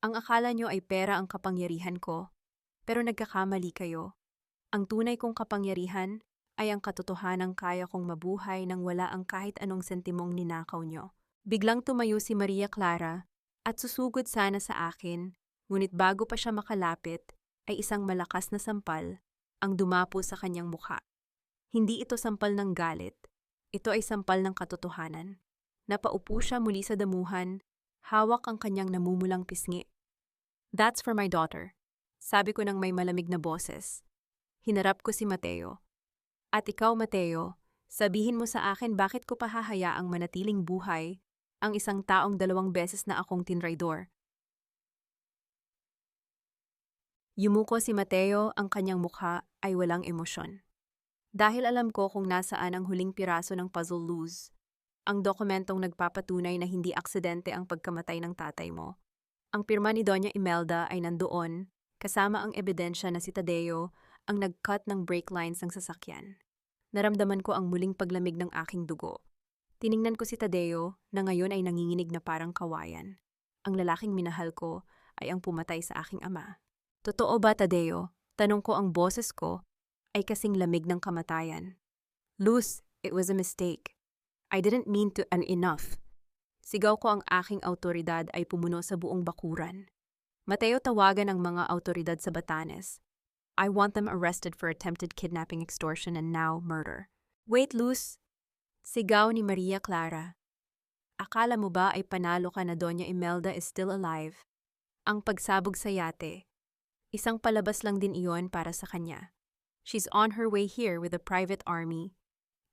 Ang akala nyo ay pera ang kapangyarihan ko, pero nagkakamali kayo. Ang tunay kong kapangyarihan ay ang katotohanang kaya kong mabuhay nang wala ang kahit anong sentimong ninakaw nyo. Biglang tumayo si Maria Clara at susugod sana sa akin, ngunit bago pa siya makalapit ay isang malakas na sampal ang dumapo sa kanyang mukha. Hindi ito sampal ng galit, ito ay sampal ng katotohanan. Napaupo siya muli sa damuhan, hawak ang kanyang namumulang pisngi. That's for my daughter, sabi ko ng may malamig na boses. Hinarap ko si Mateo. At ikaw, Mateo, sabihin mo sa akin bakit ko pahahayaang manatiling buhay ang isang taong 2 beses na akong tinraidor. Yumuko si Mateo, ang kanyang mukha ay walang emosyon. Dahil alam ko kung nasaan ang huling piraso ng puzzle, Luz, ang dokumentong nagpapatunay na hindi aksidente ang pagkamatay ng tatay mo. Ang pirma ni Doña Imelda ay nandoon, kasama ang ebidensya na si Tadeo ang nag-cut ng brake lines ng sasakyan. Naramdaman ko ang muling paglamig ng aking dugo. Tiningnan ko si Tadeo na ngayon ay nanginginig na parang kawayan. Ang lalaking minahal ko ay ang pumatay sa aking ama. Totoo ba, Tadeo? Tanong ko, ang boses ko ay kasing lamig ng kamatayan. Luz, it was a mistake. I didn't mean to enough. Sigaw ko, ang aking autoridad ay pumuno sa buong bakuran. Mateo, tawagan ang mga autoridad sa Batanes. I want them arrested for attempted kidnapping, extortion, and now murder. Wait, Luz! Sigaw ni Maria Clara. Akala mo ba ay panalo ka na Doña Imelda is still alive? Ang pagsabog sa yate, isang palabas lang din iyon para sa kanya. She's on her way here with a private army.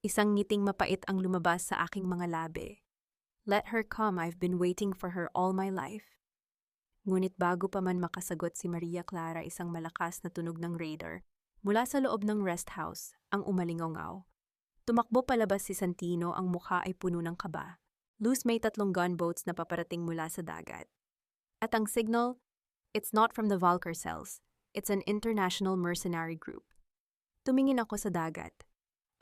Isang ngiting mapait ang lumabas sa aking mga labi. Let her come, I've been waiting for her all my life. Ngunit bago pa man makasagot si Maria Clara, isang malakas na tunog ng radar mula sa loob ng rest house ang umalingaw. Tumakbo palabas si Santino, ang mukha ay puno ng kaba. Luz, may 3 gunboats na paparating mula sa dagat. At ang signal, it's not from the Valkyr cells. It's an international mercenary group. Tumingin ako sa dagat.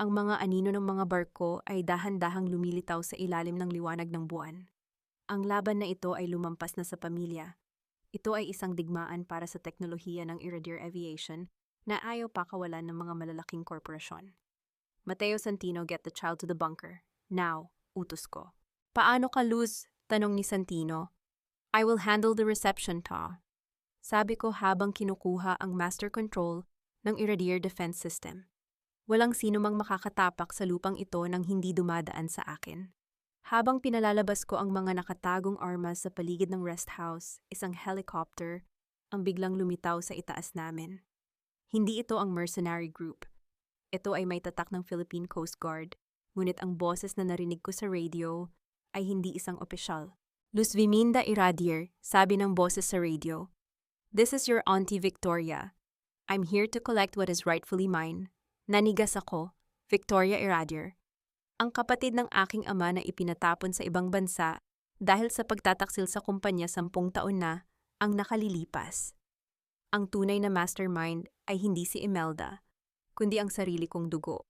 Ang mga anino ng mga barko ay dahan-dahang lumilitaw sa ilalim ng liwanag ng buwan. Ang laban na ito ay lumampas na sa pamilya. Ito ay isang digmaan para sa teknolohiya ng Iradier Aviation na ayaw pakawalan ng mga malalaking korporasyon. Mateo Santino, get the child to the bunker. Now, utos ko. Paano ka, Luz? Tanong ni Santino. I will handle the reception, ta. Sabi ko habang kinukuha ang master control ng Iradier Defense System. Walang sino mang makakatapak sa lupang ito nang hindi dumadaan sa akin. Habang pinalalabas ko ang mga nakatagong armas sa paligid ng rest house, isang helicopter ang biglang lumitaw sa itaas namin. Hindi ito ang mercenary group. Ito ay may tatak ng Philippine Coast Guard, ngunit ang boses na narinig ko sa radio ay hindi isang opisyal. Luz Viminda Iradier, sabi ng boses sa radio. This is your Auntie Victoria. I'm here to collect what is rightfully mine. Nanigas ako, Victoria Iradier. Ang kapatid ng aking ama na ipinatapon sa ibang bansa dahil sa pagtataksil sa kumpanya 10 taon na ang nakalilipas. Ang tunay na mastermind ay hindi si Imelda, kundi ang sarili kong dugo.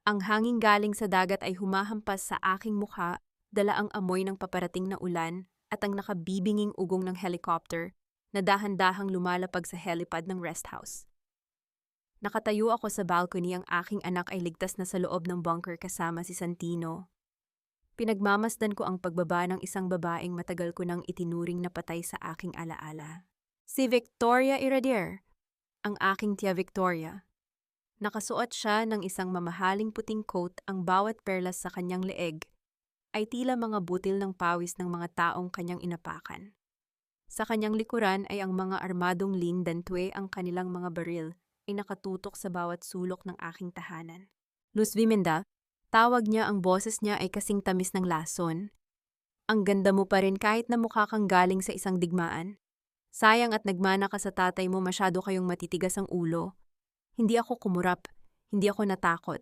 Ang hangin galing sa dagat ay humahampas sa aking mukha, dala ang amoy ng paparating na ulan at ang nakabibinging ugong ng helicopter na dahan-dahang lumalapag sa helipad ng rest house. Nakatayo ako sa balcony, ang aking anak ay ligtas na sa loob ng bunker kasama si Santino. Pinagmamasdan ko ang pagbaba ng isang babaeng matagal ko nang itinuring na patay sa aking alaala. Si Victoria Iradier, ang aking tiya Victoria. Nakasuot siya ng isang mamahaling puting coat, ang bawat perlas sa kanyang leeg ay tila mga butil ng pawis ng mga taong kanyang inapakan. Sa kanyang likuran ay ang mga armadong lindantwe, ang kanilang mga baril ay nakatutok sa bawat sulok ng aking tahanan. Luz Viminda, tawag niya, ang boses niya ay kasing tamis ng lason. Ang ganda mo pa rin kahit na mukha kang galing sa isang digmaan. Sayang at nagmana ka sa tatay mo, masyado kayong matitigas ang ulo. Hindi ako kumurap, hindi ako natakot.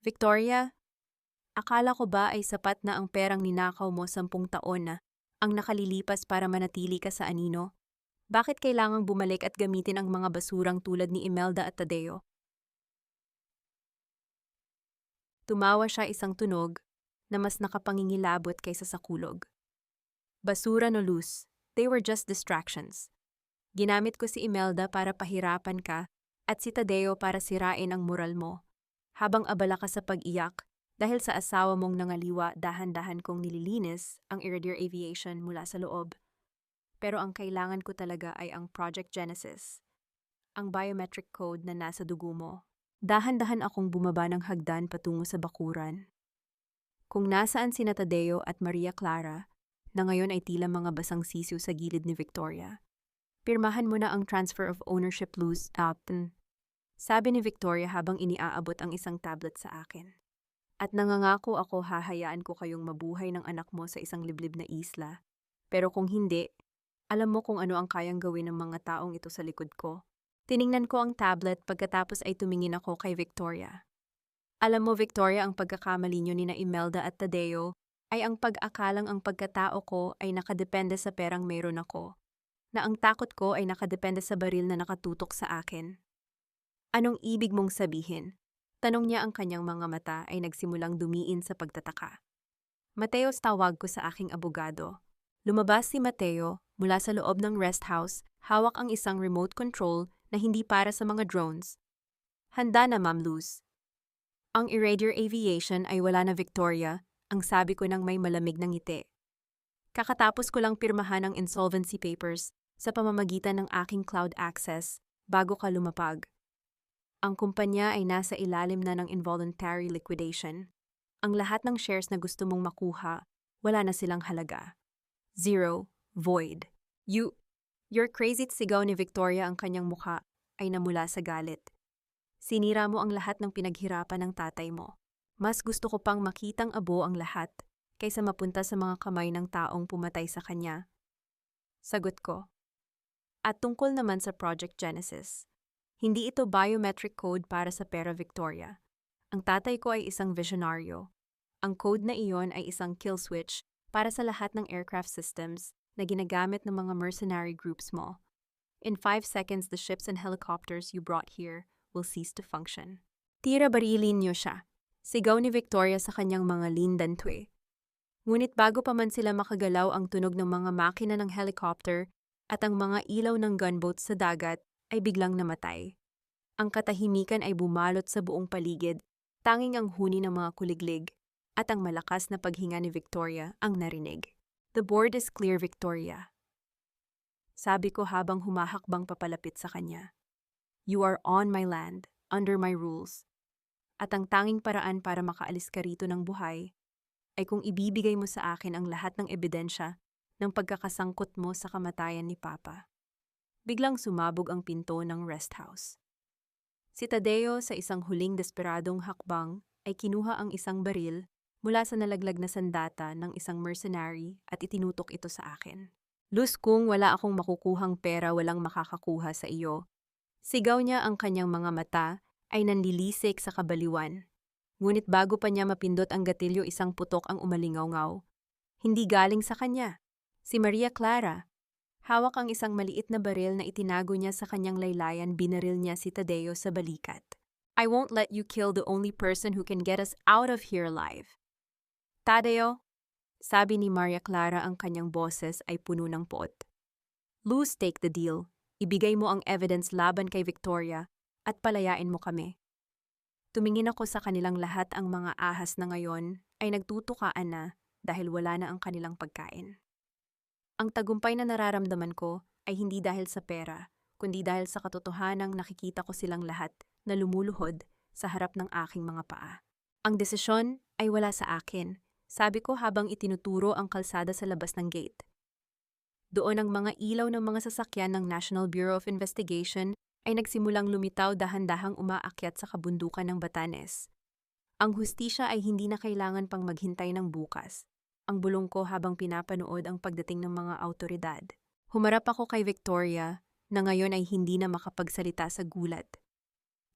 Victoria, akala ko ba ay sapat na ang perang ninakaw mo 10 taon na ang nakalilipas para manatili ka sa anino? Bakit kailangang bumalik at gamitin ang mga basurang tulad ni Imelda at Tadeo? Tumawa siya, isang tunog na mas nakapangingilabot kaysa sa kulog. Basura, no, Luz. They were just distractions. Ginamit ko si Imelda para pahirapan ka at si Tadeo para sirain ang moral mo. Habang abala ka sa pag-iyak dahil sa asawa mong nangaliwa, dahan-dahan kong nililinis ang Iradier Aviation mula sa loob. Pero ang kailangan ko talaga ay ang Project Genesis, ang biometric code na nasa dugo mo. Dahan-dahan akong bumaba ng hagdan patungo sa bakuran. Kung nasaan sina Tadeo at Maria Clara, na ngayon ay tila mga basang sisiw sa gilid ni Victoria. Pirmahan mo na ang transfer of ownership, Luz, sabi ni Victoria habang iniaabot ang isang tablet sa akin. At nangangako ako, hahayaan ko kayong mabuhay ng anak mo sa isang liblib na isla. Pero kung hindi, alam mo kung ano ang kayang gawin ng mga taong ito sa likod ko. Tiningnan ko ang tablet, pagkatapos ay tumingin ako kay Victoria. Alam mo, Victoria, ang pagkakamali niyo ni na Imelda at Tadeo ay ang pag-akalang ang pagkatao ko ay nakadepende sa perang mayroon ako, na ang takot ko ay nakadepende sa baril na nakatutok sa akin. Anong ibig mong sabihin? Tanong niya, ang kanyang mga mata ay nagsimulang dumiin sa pagtataka. Mateo, tawag ko sa aking abogado. Lumabas si Mateo mula sa loob ng rest house, hawak ang isang remote control na hindi para sa mga drones. Handa na, Ma'am Luz. Ang Iradier Aviation ay wala na, Victoria, ang sabi ko nang may malamig ng ngiti. Kakatapos ko lang pirmahan ang insolvency papers sa pamamagitan ng aking cloud access bago ka lumapag. Ang kumpanya ay nasa ilalim na ng involuntary liquidation. Ang lahat ng shares na gusto mong makuha, wala na silang halaga. Zero, void. You're crazy, sigaw ni Victoria, ang kanyang mukha ay namula sa galit. Sinira mo ang lahat ng pinaghirapan ng tatay mo. Mas gusto ko pang makitang abo ang lahat kaysa mapunta sa mga kamay ng taong pumatay sa kanya. Sagot ko. At tungkol naman sa Project Genesis, Hindi ito biometric code para sa pera, Victoria. Ang tatay ko ay isang visionaryo. Ang code na iyon ay isang kill switch para sa lahat ng aircraft systems na ginagamit ng mga mercenary groups mo. In 5 seconds, the ships and helicopters you brought here will cease to function. Tira barilin niyo siya. Sigaw ni Victoria sa kanyang mga lindantwe. Ngunit bago pa man sila makagalaw, ang tunog ng mga makina ng helicopter at ang mga ilaw ng gunboat sa dagat ay biglang namatay. Ang katahimikan ay bumalot sa buong paligid, tanging ang huni ng mga kuliglig at ang malakas na paghinga ni Victoria ang narinig. The board is clear, Victoria. Sabi ko habang humahakbang papalapit sa kanya. You are on my land, under my rules. At ang tanging paraan para makaalis ka rito ng buhay ay kung ibibigay mo sa akin ang lahat ng ebidensya ng pagkakasangkot mo sa kamatayan ni Papa. Biglang sumabog ang pinto ng rest house. Si Tadeo sa isang huling desperadong hakbang ay kinuha ang isang baril mula sa nalaglag na sandata ng isang mercenary at itinutok ito sa akin. Luz, kung wala akong makukuhang pera, walang makakakuha sa iyo. Sigaw niya, ang kanyang mga mata ay nanlilisik sa kabaliwan. Ngunit bago pa niya mapindot ang gatilyo, isang putok ang umalingaw-ngaw. Hindi galing sa kanya. Si Maria Clara. Hawak ang isang maliit na baril na itinago niya sa kanyang laylayan, binaril niya si Tadeo sa balikat. I won't let you kill the only person who can get us out of here alive. Tadeo, sabi ni Maria Clara, ang kanyang boses ay puno ng poot. Luz, take the deal. Ibigay mo ang evidence laban kay Victoria at palayain mo kami. Tumingin ako sa kanilang lahat, ang mga ahas na ngayon ay nagtutukaan na dahil wala na ang kanilang pagkain. Ang tagumpay na nararamdaman ko ay hindi dahil sa pera, kundi dahil sa katotohanang nakikita ko silang lahat na lumuluhod sa harap ng aking mga paa. Ang desisyon ay wala sa akin, sabi ko habang itinuturo ang kalsada sa labas ng gate. Doon ang mga ilaw ng mga sasakyan ng National Bureau of Investigation ay nagsimulang lumitaw, dahan-dahang umaakyat sa kabundukan ng Batanes. Ang hustisya ay hindi na kailangan pang maghintay ng bukas. Ang bulong ko habang pinapanood ang pagdating ng mga awtoridad. Humarap ako kay Victoria na ngayon ay hindi na makapagsalita sa gulat.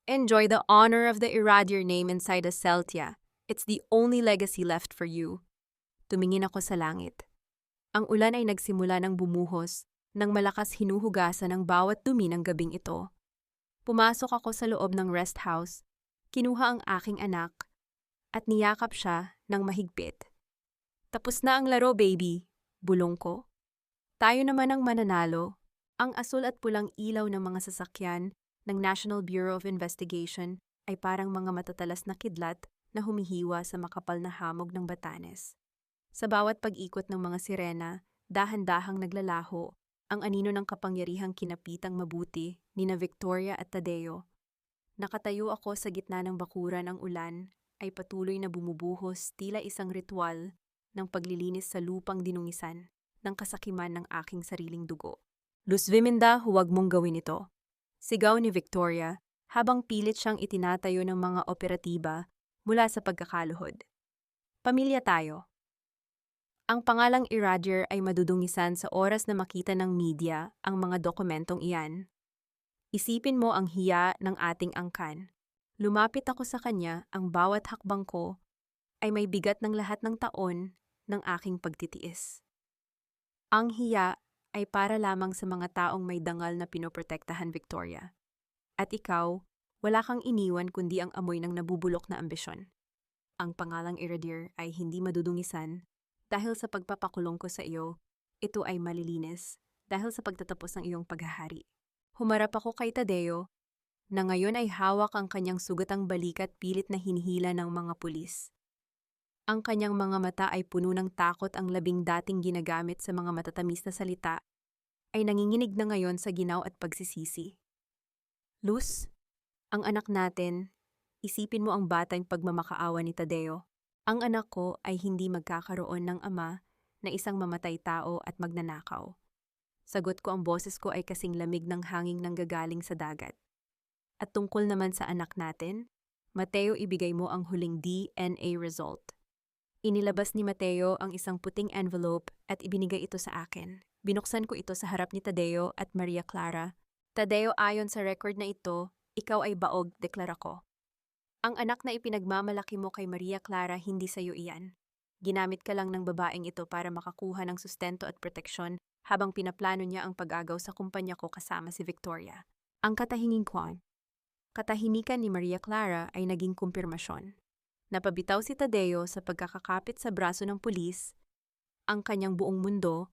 Enjoy the honor of the Iradier name inside a Celtia. It's the only legacy left for you. Tumingin ako sa langit. Ang ulan ay nagsimula ng bumuhos, nang malakas hinuhugasan ang bawat dumi ng gabing ito. Pumasok ako sa loob ng rest house, kinuha ang aking anak, at niyakap siya ng mahigpit. Tapos na ang laro, baby, bulong ko. Tayo naman ang mananalo. Ang asul at pulang ilaw ng mga sasakyan ng National Bureau of Investigation ay parang mga matatalas na kidlat na humihiwa sa makapal na hamog ng Batanes. Sa bawat pag-ikot ng mga sirena, dahan-dahang naglalaho ang anino ng kapangyarihang kinapitang mabuti ni na Victoria at Tadeo. Nakatayo ako sa gitna ng bakuran, ang ulan ay patuloy na bumubuhos, tila isang ritual ng paglilinis sa lupang dinungisan ng kasakiman ng aking sariling dugo. Luz Viminda, huwag mong gawin ito. Sigaw ni Victoria habang pilit siyang itinatayo ng mga operatiba mula sa pagkakaluhod. Pamilya tayo. Ang pangalang Iradier ay madudungisan sa oras na makita ng media ang mga dokumentong iyan. Isipin mo ang hiya ng ating angkan. Lumapit ako sa kanya, ang bawat hakbang ko ay may bigat ng lahat ng taon ng aking pagtitiis. Ang hiya ay para lamang sa mga taong may dangal na pinoprotektahan, Victoria. At ikaw, wala kang iniwan kundi ang amoy ng nabubulok na ambisyon. Ang pangalang Iradier ay hindi madudungisan dahil sa pagpapakulong ko sa iyo. Ito ay malilinis dahil sa pagtatapos ng iyong paghahari. Humarap ako kay Tadeo na ngayon ay hawak ang kanyang sugatang balikat, pilit na hinihila ng mga pulis. Ang kanyang mga mata ay puno ng takot, ang labing dating ginagamit sa mga matatamis na salita ay nanginginig na ngayon sa ginaw at pagsisisi. Luz, ang anak natin, isipin mo ang batang pagmamakaawa ni Tadeo. Ang anak ko ay hindi magkakaroon ng ama na isang mamatay tao at magnanakaw. Sagot ko, ang boses ko ay kasing lamig ng hanging nanggagaling sa dagat. At tungkol naman sa anak natin, Mateo, ibigay mo ang huling DNA result. Inilabas ni Mateo ang isang puting envelope at ibinigay ito sa akin. Binuksan ko ito sa harap ni Tadeo at Maria Clara. Tadeo, ayon sa record na ito, Ikaw ay baog, deklara ko. Ang anak na ipinagmamalaki mo kay Maria Clara, hindi sa'yo iyan. Ginamit ka lang ng babaeng ito para makakuha ng sustento at proteksyon habang pinaplano niya ang pag-agaw sa kumpanya ko kasama si Victoria. Ang katahimikan ni Maria Clara ay naging kumpirmasyon. Napabitaw si Tadeo sa pagkakakapit sa braso ng pulis, ang kanyang buong mundo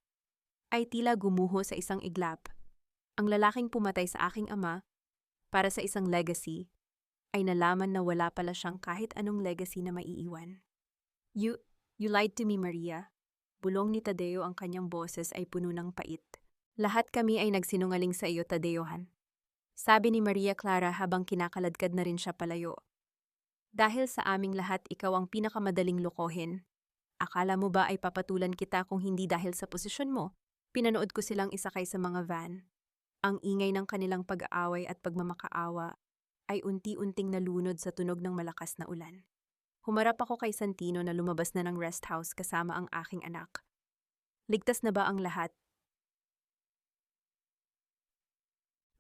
ay tila gumuho sa isang iglap. Ang lalaking pumatay sa aking ama para sa isang legacy ay nalaman na wala pala siyang kahit anong legacy na maiiwan. You lied to me, Maria. Bulong ni Tadeo, ang kanyang boses ay puno ng pait. Lahat kami ay nagsinungaling sa iyo, Tadeohan. Sabi ni Maria Clara habang kinakaladkad na rin siya palayo. Dahil sa aming lahat, ikaw ang pinakamadaling lokohin. Akala mo ba ay papatulan kita kung hindi dahil sa posisyon mo? Pinanood ko silang isakay sa mga van. Ang ingay ng kanilang pag-aaway at pagmamakaawa ay unti-unting nalunod sa tunog ng malakas na ulan. Humarap ako kay Santino na lumabas na ng rest house kasama ang aking anak. Ligtas na ba ang lahat?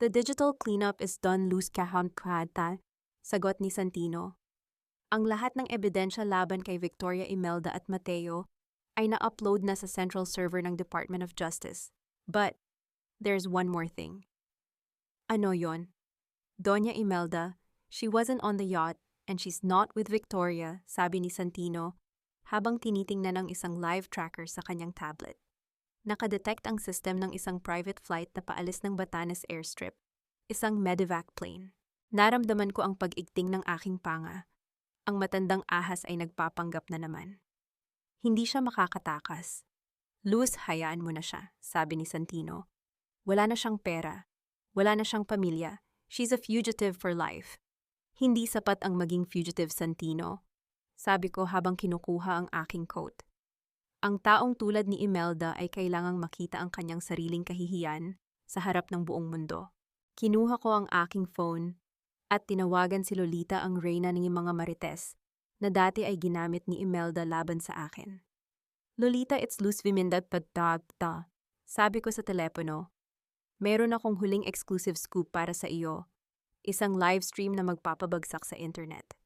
The digital cleanup is done, Luz Kahamkata, sagot ni Santino. Ang lahat ng ebidensya laban kay Victoria, Imelda at Mateo ay na-upload na sa central server ng Department of Justice. But there's one more thing. Ano yon? Doña Imelda, she wasn't on the yacht and she's not with Victoria, sabi ni Santino habang tinitingnan ang isang live tracker sa kanyang tablet. Nakadetect ang system ng isang private flight na paalis ng Batanes airstrip, isang medevac plane. Naramdaman ko ang pag-igting ng aking panga. Ang matandang ahas ay nagpapanggap na naman. Hindi siya makakatakas. Luz, hayaan mo na siya, sabi ni Santino. Wala na siyang pera. Wala na siyang pamilya. She's a fugitive for life. Hindi sapat ang maging fugitive, Santino, sabi ko habang kinukuha ang aking coat. Ang taong tulad ni Imelda ay kailangang makita ang kanyang sariling kahihiyan sa harap ng buong mundo. Kinuha ko ang aking phone at tinawagan si Lolita, ang reyna ng mga marites na dati ay ginamit ni Imelda laban sa akin. Lolita, it's Luz Viminda Padagta. Sabi ko sa telepono, meron akong huling exclusive scoop para sa iyo. Isang live stream na magpapabagsak sa internet.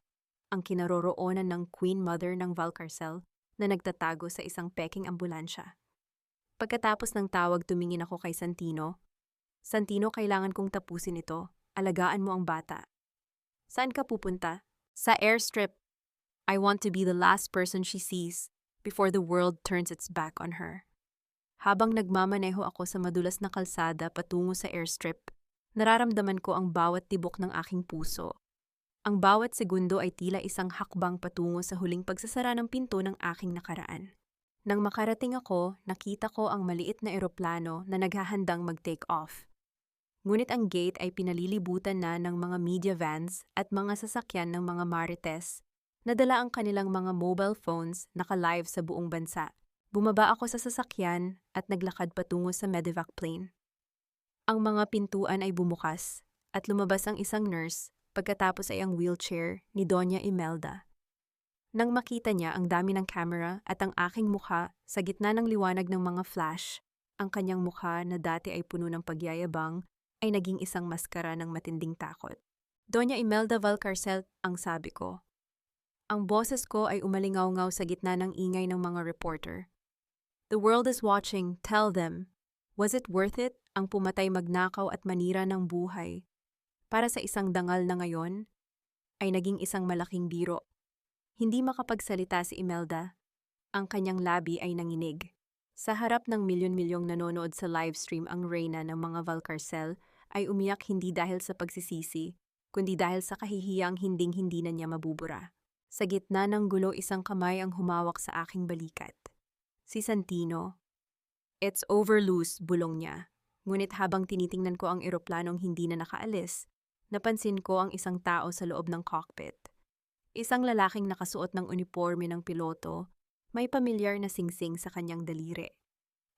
Ang kinaroroonan ng Queen Mother ng Valcarcel na nagtatago sa isang peking ambulansya. Pagkatapos ng tawag, tumingin ako kay Santino. Santino, kailangan kong tapusin ito. Alagaan mo ang bata. Saan ka pupunta? Sa airstrip. I want to be the last person she sees before the world turns its back on her. Habang nagmamaneho ako sa madulas na kalsada patungo sa airstrip, nararamdaman ko ang bawat tibok ng aking puso. Ang bawat segundo ay tila isang hakbang patungo sa huling pagsasara ng pinto ng aking nakaraan. Nang makarating ako, nakita ko ang maliit na eroplano na naghahandang mag-take off. Ngunit ang gate ay pinalilibutan na ng mga media vans at mga sasakyan ng mga marites na dala ang kanilang mga mobile phones naka-live sa buong bansa. Bumaba ako sa sasakyan at naglakad patungo sa medevac plane. Ang mga pintuan ay bumukas at lumabas ang isang nurse, pagkatapos ay ang wheelchair ni Doña Imelda. Nang makita niya ang dami ng camera at ang aking mukha sa gitna ng liwanag ng mga flash, ang kanyang mukha na dati ay puno ng pagyayabang ay naging isang maskara ng matinding takot. Doña Imelda Valcarcel, ang sabi ko. Ang boses ko ay umalingaw-ngaw sa gitna ng ingay ng mga reporter. The world is watching, tell them. Was it worth it ang pumatay, magnakaw at manira ng buhay para sa isang dangal na ngayon ay naging isang malaking biro? Hindi makapagsalita si Imelda. Ang kanyang labi ay nanginig. Sa harap ng milyon-milyong nanonood sa livestream, ang reyna ng mga Valcarcel ay umiyak, hindi dahil sa pagsisisi, kundi dahil sa kahihiyang hinding-hindi na niya mabubura. Sa gitna ng gulo, isang kamay ang humawak sa aking balikat. Si Santino. It's over, Luz, bulong niya. Ngunit habang tinitingnan ko ang eroplanong hindi na nakaalis, napansin ko ang isang tao sa loob ng cockpit. Isang lalaking nakasuot ng uniforme ng piloto, may pamilyar na singsing sa kanyang daliri.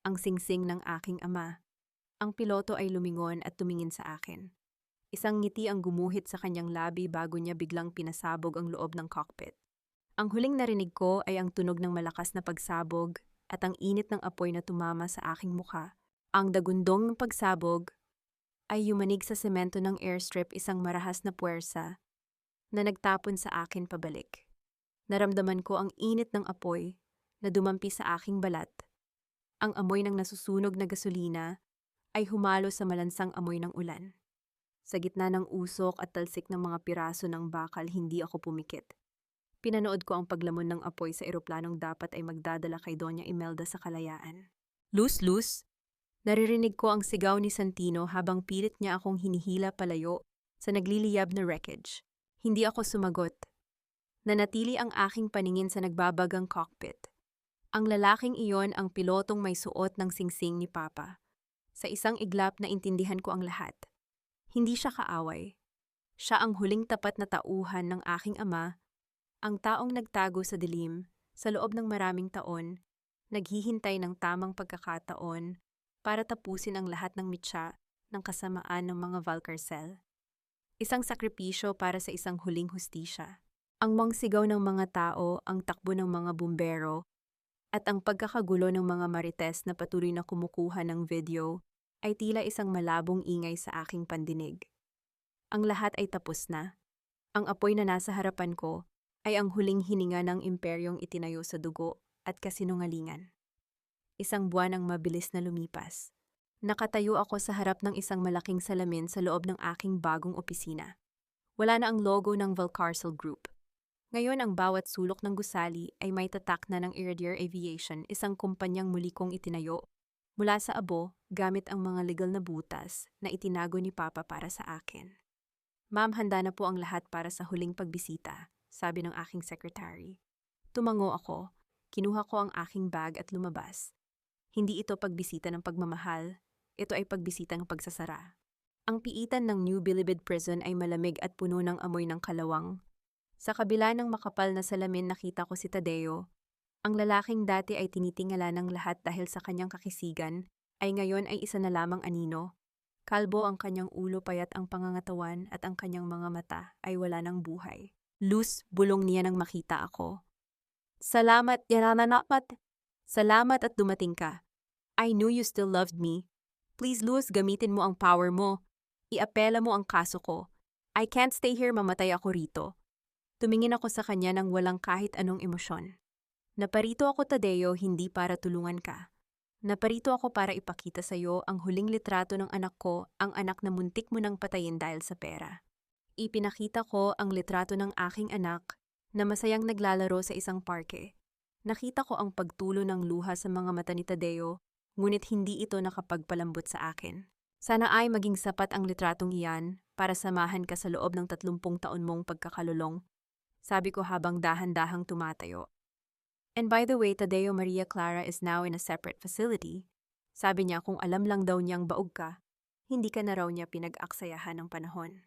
Ang singsing ng aking ama. Ang piloto ay lumingon at tumingin sa akin. Isang ngiti ang gumuhit sa kanyang labi bago niya biglang pinasabog ang loob ng cockpit. Ang huling narinig ko ay ang tunog ng malakas na pagsabog at ang init ng apoy na tumama sa aking mukha. Ang dagundong ng pagsabog ay yumanig sa semento ng airstrip isang marahas na puwersa na nagtapon sa akin pabalik. Naramdaman ko ang init ng apoy na dumampi sa aking balat. Ang amoy ng nasusunog na gasolina ay humalo sa malansang amoy ng ulan. Sa gitna ng usok at talsik ng mga piraso ng bakal, hindi ako pumikit. Pinanood ko ang paglamon ng apoy sa eroplanong dapat ay magdadala kay Doña Imelda sa kalayaan. Luz, Luz! Naririnig ko ang sigaw ni Santino habang pilit niya akong hinihila palayo sa nagliliyab na wreckage. Hindi ako sumagot. Nanatili ang aking paningin sa nagbabagang cockpit. Ang lalaking iyon ang pilotong may suot ng singsing ni Papa. Sa isang iglap na intindihan ko ang lahat. Hindi siya kaaway. Siya ang huling tapat na tauhan ng aking ama, ang taong nagtago sa dilim, sa loob ng maraming taon, naghihintay ng tamang pagkakataon para tapusin ang lahat ng mitya ng kasamaan ng mga Valcarcel. Isang sakripisyo para sa isang huling hustisya. Ang mangsigaw ng mga tao, ang takbo ng mga bumbero, at ang pagkakagulo ng mga marites na patuloy na kumukuha ng video ay tila isang malabong ingay sa aking pandinig. Ang lahat ay tapos na. Ang apoy na nasa harapan ko ay ang huling hininga ng imperyong itinayo sa dugo at kasinungalingan. Isang buwan ang mabilis na lumipas. Nakatayo ako sa harap ng isang malaking salamin sa loob ng aking bagong opisina. Wala na ang logo ng Valcarcel Group. Ngayon ang bawat sulok ng gusali ay may tatak na ng Iridier Aviation, isang kumpanyang muli kong itinayo mula sa abo gamit ang mga legal na butas na itinago ni Papa para sa akin. Ma'am, handa na po ang lahat para sa huling pagbisita, sabi ng aking secretary. Tumango ako, kinuha ko ang aking bag at lumabas. Hindi ito pagbisita ng pagmamahal, ito ay pagbisita ng pagsasara. Ang piitan ng New Bilibid Prison ay malamig at puno ng amoy ng kalawang. Sa kabila ng makapal na salamin nakita ko si Tadeo. Ang lalaking dati ay tinitingala ng lahat dahil sa kanyang kakisigan, ay ngayon ay isa na lamang anino. Kalbo ang kanyang ulo, payat ang pangangatawan at ang kanyang mga mata ay wala ng buhay. Luz, bulong niya nang makita ako. Salamat, yananapat. Salamat at dumating ka. I knew you still loved me. Please, Luz, gamitin mo ang power mo. Iapela mo ang kaso ko. I can't stay here, mamatay ako rito. Tumingin ako sa kanya nang walang kahit anong emosyon. Naparito ako, Tadeo, hindi para tulungan ka. Naparito ako para ipakita sa iyo ang huling litrato ng anak ko, ang anak na muntik mo nang patayin dahil sa pera. Ipinakita ko ang litrato ng aking anak na masayang naglalaro sa isang parke. Nakita ko ang pagtulo ng luha sa mga mata ni Tadeo, ngunit hindi ito nakapagpalambot sa akin. Sana ay maging sapat ang litratong iyan para samahan ka sa loob ng 30 taon mong pagkakalulong, sabi ko habang dahan-dahang tumatayo. And by the way, Tadeo Maria Clara is now in a separate facility. Sabi niya kung alam lang daw niyang baog ka, hindi ka na raw niya pinag-aksayahan ng panahon.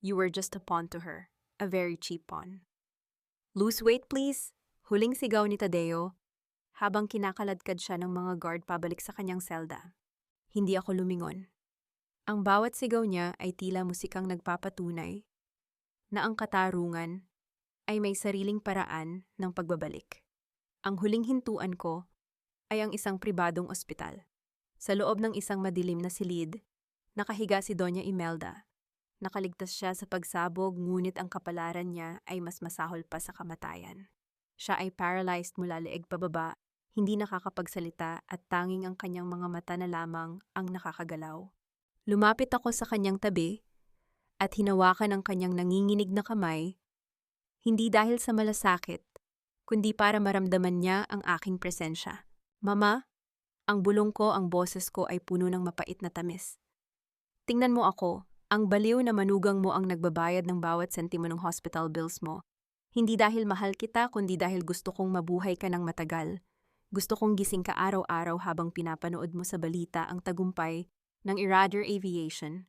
You were just a pawn to her, a very cheap pawn. Lose weight please, huling sigaw ni Tadeo, habang kinakaladkad siya ng mga guard pabalik sa kanyang selda. Hindi ako lumingon. Ang bawat sigaw niya ay tila musikang nagpapatunay na ang katarungan ay may sariling paraan ng pagbabalik. Ang huling hintuan ko ay ang isang pribadong ospital. Sa loob ng isang madilim na silid, nakahiga si Doña Imelda. Nakaligtas siya sa pagsabog, ngunit ang kapalaran niya ay mas masahol pa sa kamatayan. Siya ay paralyzed mula leeg pababa, hindi nakakapagsalita at tanging ang kanyang mga mata na lamang ang nakakagalaw. Lumapit ako sa kanyang tabi at hinawakan ang kanyang nanginginig na kamay, hindi dahil sa malasakit, kundi para maramdaman niya ang aking presensya. Mama, ang bulong ko, ang boses ko ay puno ng mapait na tamis. Tingnan mo ako, ang baliw na manugang mo ang nagbabayad ng bawat sentimo ng hospital bills mo. Hindi dahil mahal kita, kundi dahil gusto kong mabuhay ka ng matagal. Gusto kong gising ka araw-araw habang pinapanood mo sa balita ang tagumpay ng Iridier Aviation.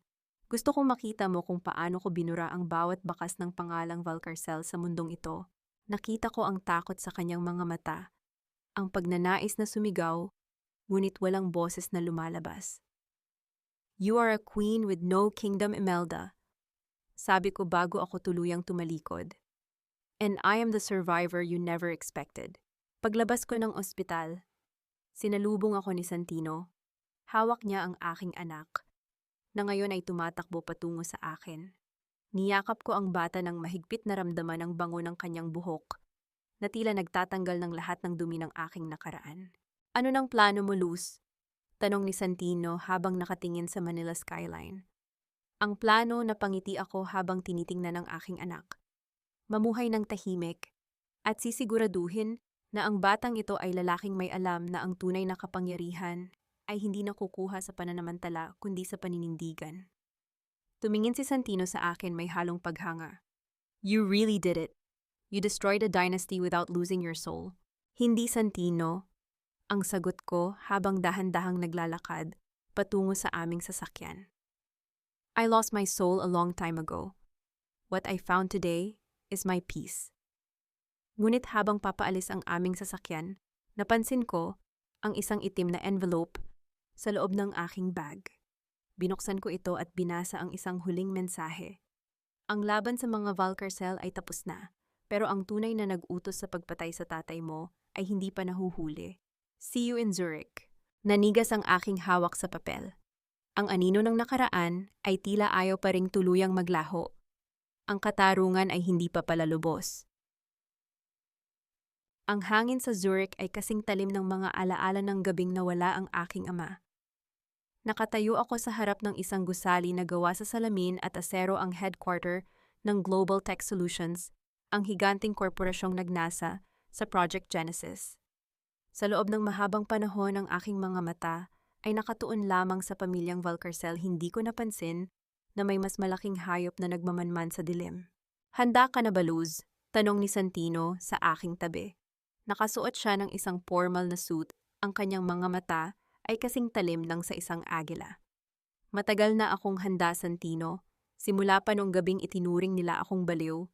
Gusto kong makita mo kung paano ko binura ang bawat bakas ng pangalang Valcarcel sa mundong ito. Nakita ko ang takot sa kanyang mga mata, ang pagnanais na sumigaw, ngunit walang boses na lumalabas. You are a queen with no kingdom, Imelda. Sabi ko bago ako tuluyang tumalikod. And I am the survivor you never expected. Paglabas ko ng ospital, sinalubong ako ni Santino. Hawak niya ang aking anak. na ngayon ay tumatakbo patungo sa akin. Niyakap ko ang bata ng mahigpit na ramdaman ang bango ng kanyang buhok, na tila nagtatanggal ng lahat ng dumi ng aking nakaraan. Ano ng plano mo, Luz? Tanong ni Santino habang nakatingin sa Manila skyline. Ang plano na pangiti ako habang tinitingnan ng aking anak. Mamuhay ng tahimik at sisiguraduhin na ang batang ito ay lalaking may alam na ang tunay na kapangyarihan ay hindi nakukuha sa pananamantala kundi sa paninindigan. Tumingin si Santino sa akin may halong paghanga. You really did it. You destroyed a dynasty without losing your soul. Hindi, Santino, ang sagot ko habang dahan-dahang naglalakad patungo sa aming sasakyan. I lost my soul a long time ago. What I found today is my peace. Ngunit habang papaalis ang aming sasakyan, napansin ko ang isang itim na envelope sa loob ng aking bag. Binuksan ko ito at binasa ang isang huling mensahe. Ang laban sa mga Valcarcel ay tapos na, pero ang tunay na nag-utos sa pagpatay sa tatay mo ay hindi pa nahuhuli. See you in Zurich. Nanigas ang aking hawak sa papel. Ang anino ng nakaraan ay tila ayaw pa ring tuluyang maglaho. Ang katarungan ay hindi pa palalubos. Ang hangin sa Zurich ay kasing talim ng mga alaala ng gabing nawala ang aking ama. Nakatayo ako sa harap ng isang gusali na gawa sa salamin at asero ang headquarter ng Global Tech Solutions, ang higanting korporasyong nagnasa sa Project Genesis. Sa loob ng mahabang panahon ng aking mga mata ay nakatuon lamang sa pamilyang Valcarcel, hindi ko napansin na may mas malaking hayop na nagmamanman sa dilim. Handa ka na ba, Luz? Tanong ni Santino sa aking tabi. Nakasuot siya ng isang formal na suit, ang kanyang mga mata ay kasing talim ng sa isang agila. Matagal na akong handa, Santino. Simula pa nung gabing itinuring nila akong baliw.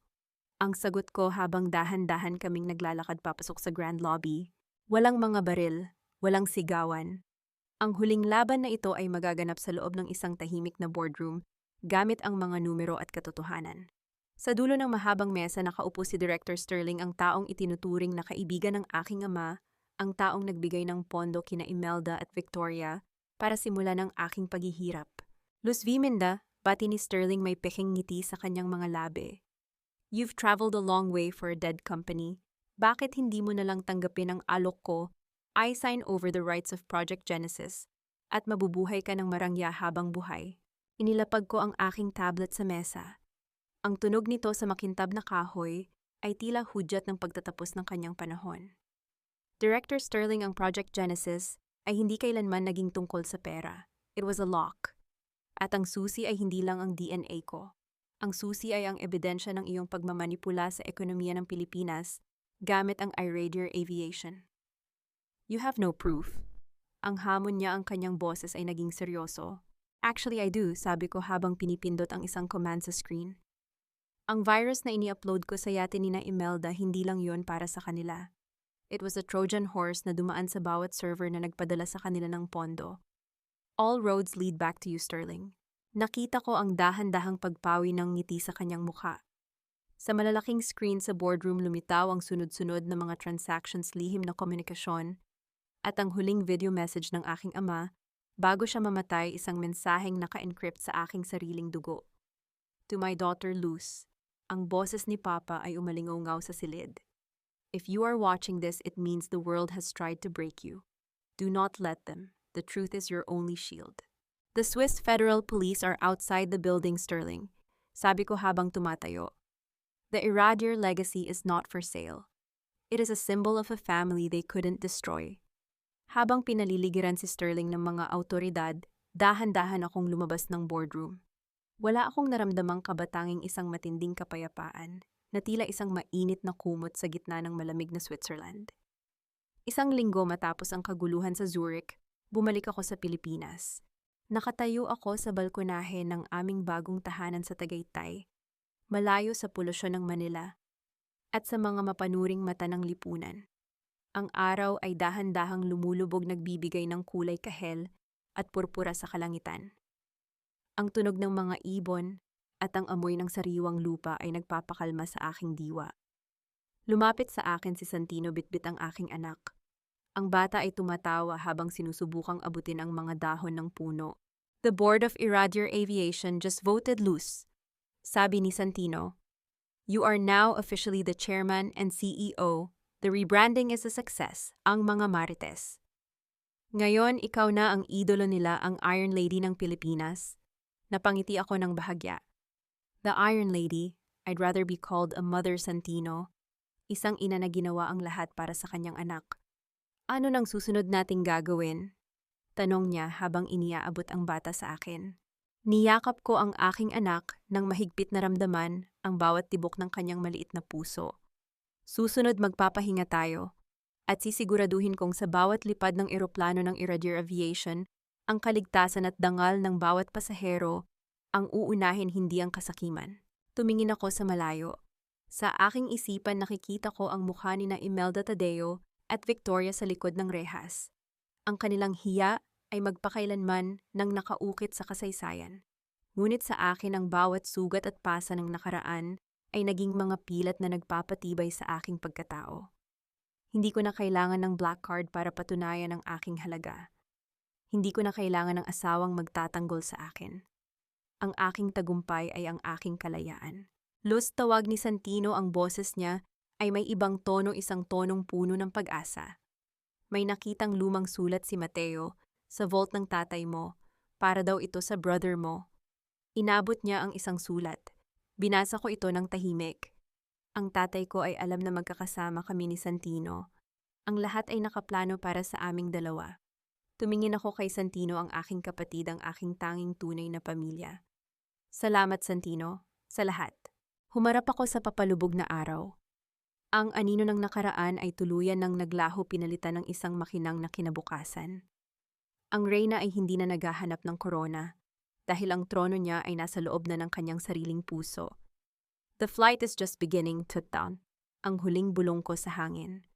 Ang sagot ko habang dahan-dahan kaming naglalakad papasok sa Grand Lobby. Walang mga baril, walang sigawan. Ang huling laban na ito ay magaganap sa loob ng isang tahimik na boardroom gamit ang mga numero at katotohanan. Sa dulo ng mahabang mesa nakaupo si Director Sterling, ang taong itinuturing na kaibigan ng aking ama, ang taong nagbigay ng pondo kina Imelda at Victoria para simulan ang aking paghihirap. Luz Viminda, bati ni Sterling may peking ngiti sa kanyang mga labi. You've traveled a long way for a dead company. Bakit hindi mo nalang tanggapin ang alok ko? I sign over the rights of Project Genesis at mabubuhay ka ng marangya habang buhay. Inilapag ko ang aking tablet sa mesa. Ang tunog nito sa makintab na kahoy ay tila hudyat ng pagtatapos ng kanyang panahon. Director Sterling, ang Project Genesis ay hindi kailanman naging tungkol sa pera. It was a lock. At ang susi ay hindi lang ang DNA ko. Ang susi ay ang ebidensya ng iyong pagmamanipula sa ekonomiya ng Pilipinas gamit ang Iradier Aviation. You have no proof. Ang hamon niya, ang kanyang boses ay naging seryoso. Actually, I do, sabi ko habang pinipindot ang isang command sa screen. Ang virus na ini-upload ko sa yate ni na Imelda, hindi lang yon para sa kanila. It was a Trojan horse na dumaan sa bawat server na nagpadala sa kanila ng pondo. All roads lead back to you, Sterling. Nakita ko ang dahan-dahang pagpawi ng ngiti sa kanyang mukha. Sa malalaking screen sa boardroom lumitaw ang sunod-sunod na mga transactions, lihim na komunikasyon, at ang huling video message ng aking ama bago siya mamatay, isang mensaheng naka-encrypt sa aking sariling dugo. To my daughter Luz, ang boses ni Papa ay umalingaw sa silid. If you are watching this, it means the world has tried to break you. Do not let them. The truth is your only shield. The Swiss Federal Police are outside the building, Sterling. Sabi ko habang tumatayo. The Iradier legacy is not for sale. It is a symbol of a family they couldn't destroy. Habang pinaliligiran si Sterling ng mga awtoridad, dahan-dahan akong lumabas ng boardroom. Wala akong naramdamang kabatanging isang matinding kapayapaan, na tila isang mainit na kumot sa gitna ng malamig na Switzerland. Isang linggo matapos ang kaguluhan sa Zurich, bumalik ako sa Pilipinas. Nakatayo ako sa balkonahe ng aming bagong tahanan sa Tagaytay, malayo sa polusyon ng Manila, at sa mga mapanuring mata ng lipunan. Ang araw ay dahan-dahang lumulubog, nagbibigay ng kulay kahel at purpura sa kalangitan. Ang tunog ng mga ibon at ang amoy ng sariwang lupa ay nagpapakalma sa aking diwa. Lumapit sa akin si Santino, bitbit ang aking anak. Ang bata ay tumatawa habang sinusubukang abutin ang mga dahon ng puno The board of Iradier Aviation just voted loose. Sabi ni Santino, "You are now officially the chairman and CEO. The rebranding is a success, ang mga Marites. Ngayon, ikaw na ang idolo nila, ang Iron Lady ng Pilipinas." Napangiti ako ng bahagya. The Iron Lady, I'd rather be called a Mother Santino. Isang ina na ginawa ang lahat para sa kanyang anak. "Ano nang susunod nating gagawin?" Tanong niya habang iniaabot ang bata sa akin. Niyakap ko ang aking anak nang mahigpit na ramdaman ang bawat tibok ng kanyang maliit na puso. Susunod, magpapahinga tayo at sisiguraduhin kong sa bawat lipad ng eroplano ng Iradier Aviation, ang kaligtasan at dangal ng bawat pasahero ang uunahin, hindi ang kasakiman. Tumingin ako sa malayo. Sa aking isipan, nakikita ko ang mukha ni na Imelda Tadeo at Victoria sa likod ng rehas. Ang kanilang hiya ay magpakailanman nang nakaukit sa kasaysayan. Ngunit sa akin, ang bawat sugat at pasa ng nakaraan ay naging mga pilat na nagpapatibay sa aking pagkatao. Hindi ko na kailangan ng black card para patunayan ang aking halaga. Hindi ko na kailangan ng asawang magtatanggol sa akin. Ang aking tagumpay ay ang aking kalayaan. Lus, tawag ni Santino, ang boses niya ay may ibang tono, isang tonong puno ng pag-asa. May nakitang lumang sulat si Mateo sa vault ng tatay mo, para daw ito sa brother mo. Inabot niya ang isang sulat. Binasa ko ito ng tahimik. Ang tatay ko ay alam na magkakasama kami ni Santino. Ang lahat ay nakaplano para sa aming dalawa. Tumingin ako kay Santino, ang aking kapatid, ang aking tanging tunay na pamilya. Salamat, Santino, sa lahat. Humarap ako sa papalubog na araw. Ang anino ng nakaraan ay tuluyan ng naglaho, pinalitan ng isang makinang na kinabukasan. Ang reyna ay hindi na naghahanap ng korona dahil ang trono niya ay nasa loob na ng kanyang sariling puso. The flight is just beginning, Tutdown, ang huling bulong ko sa hangin.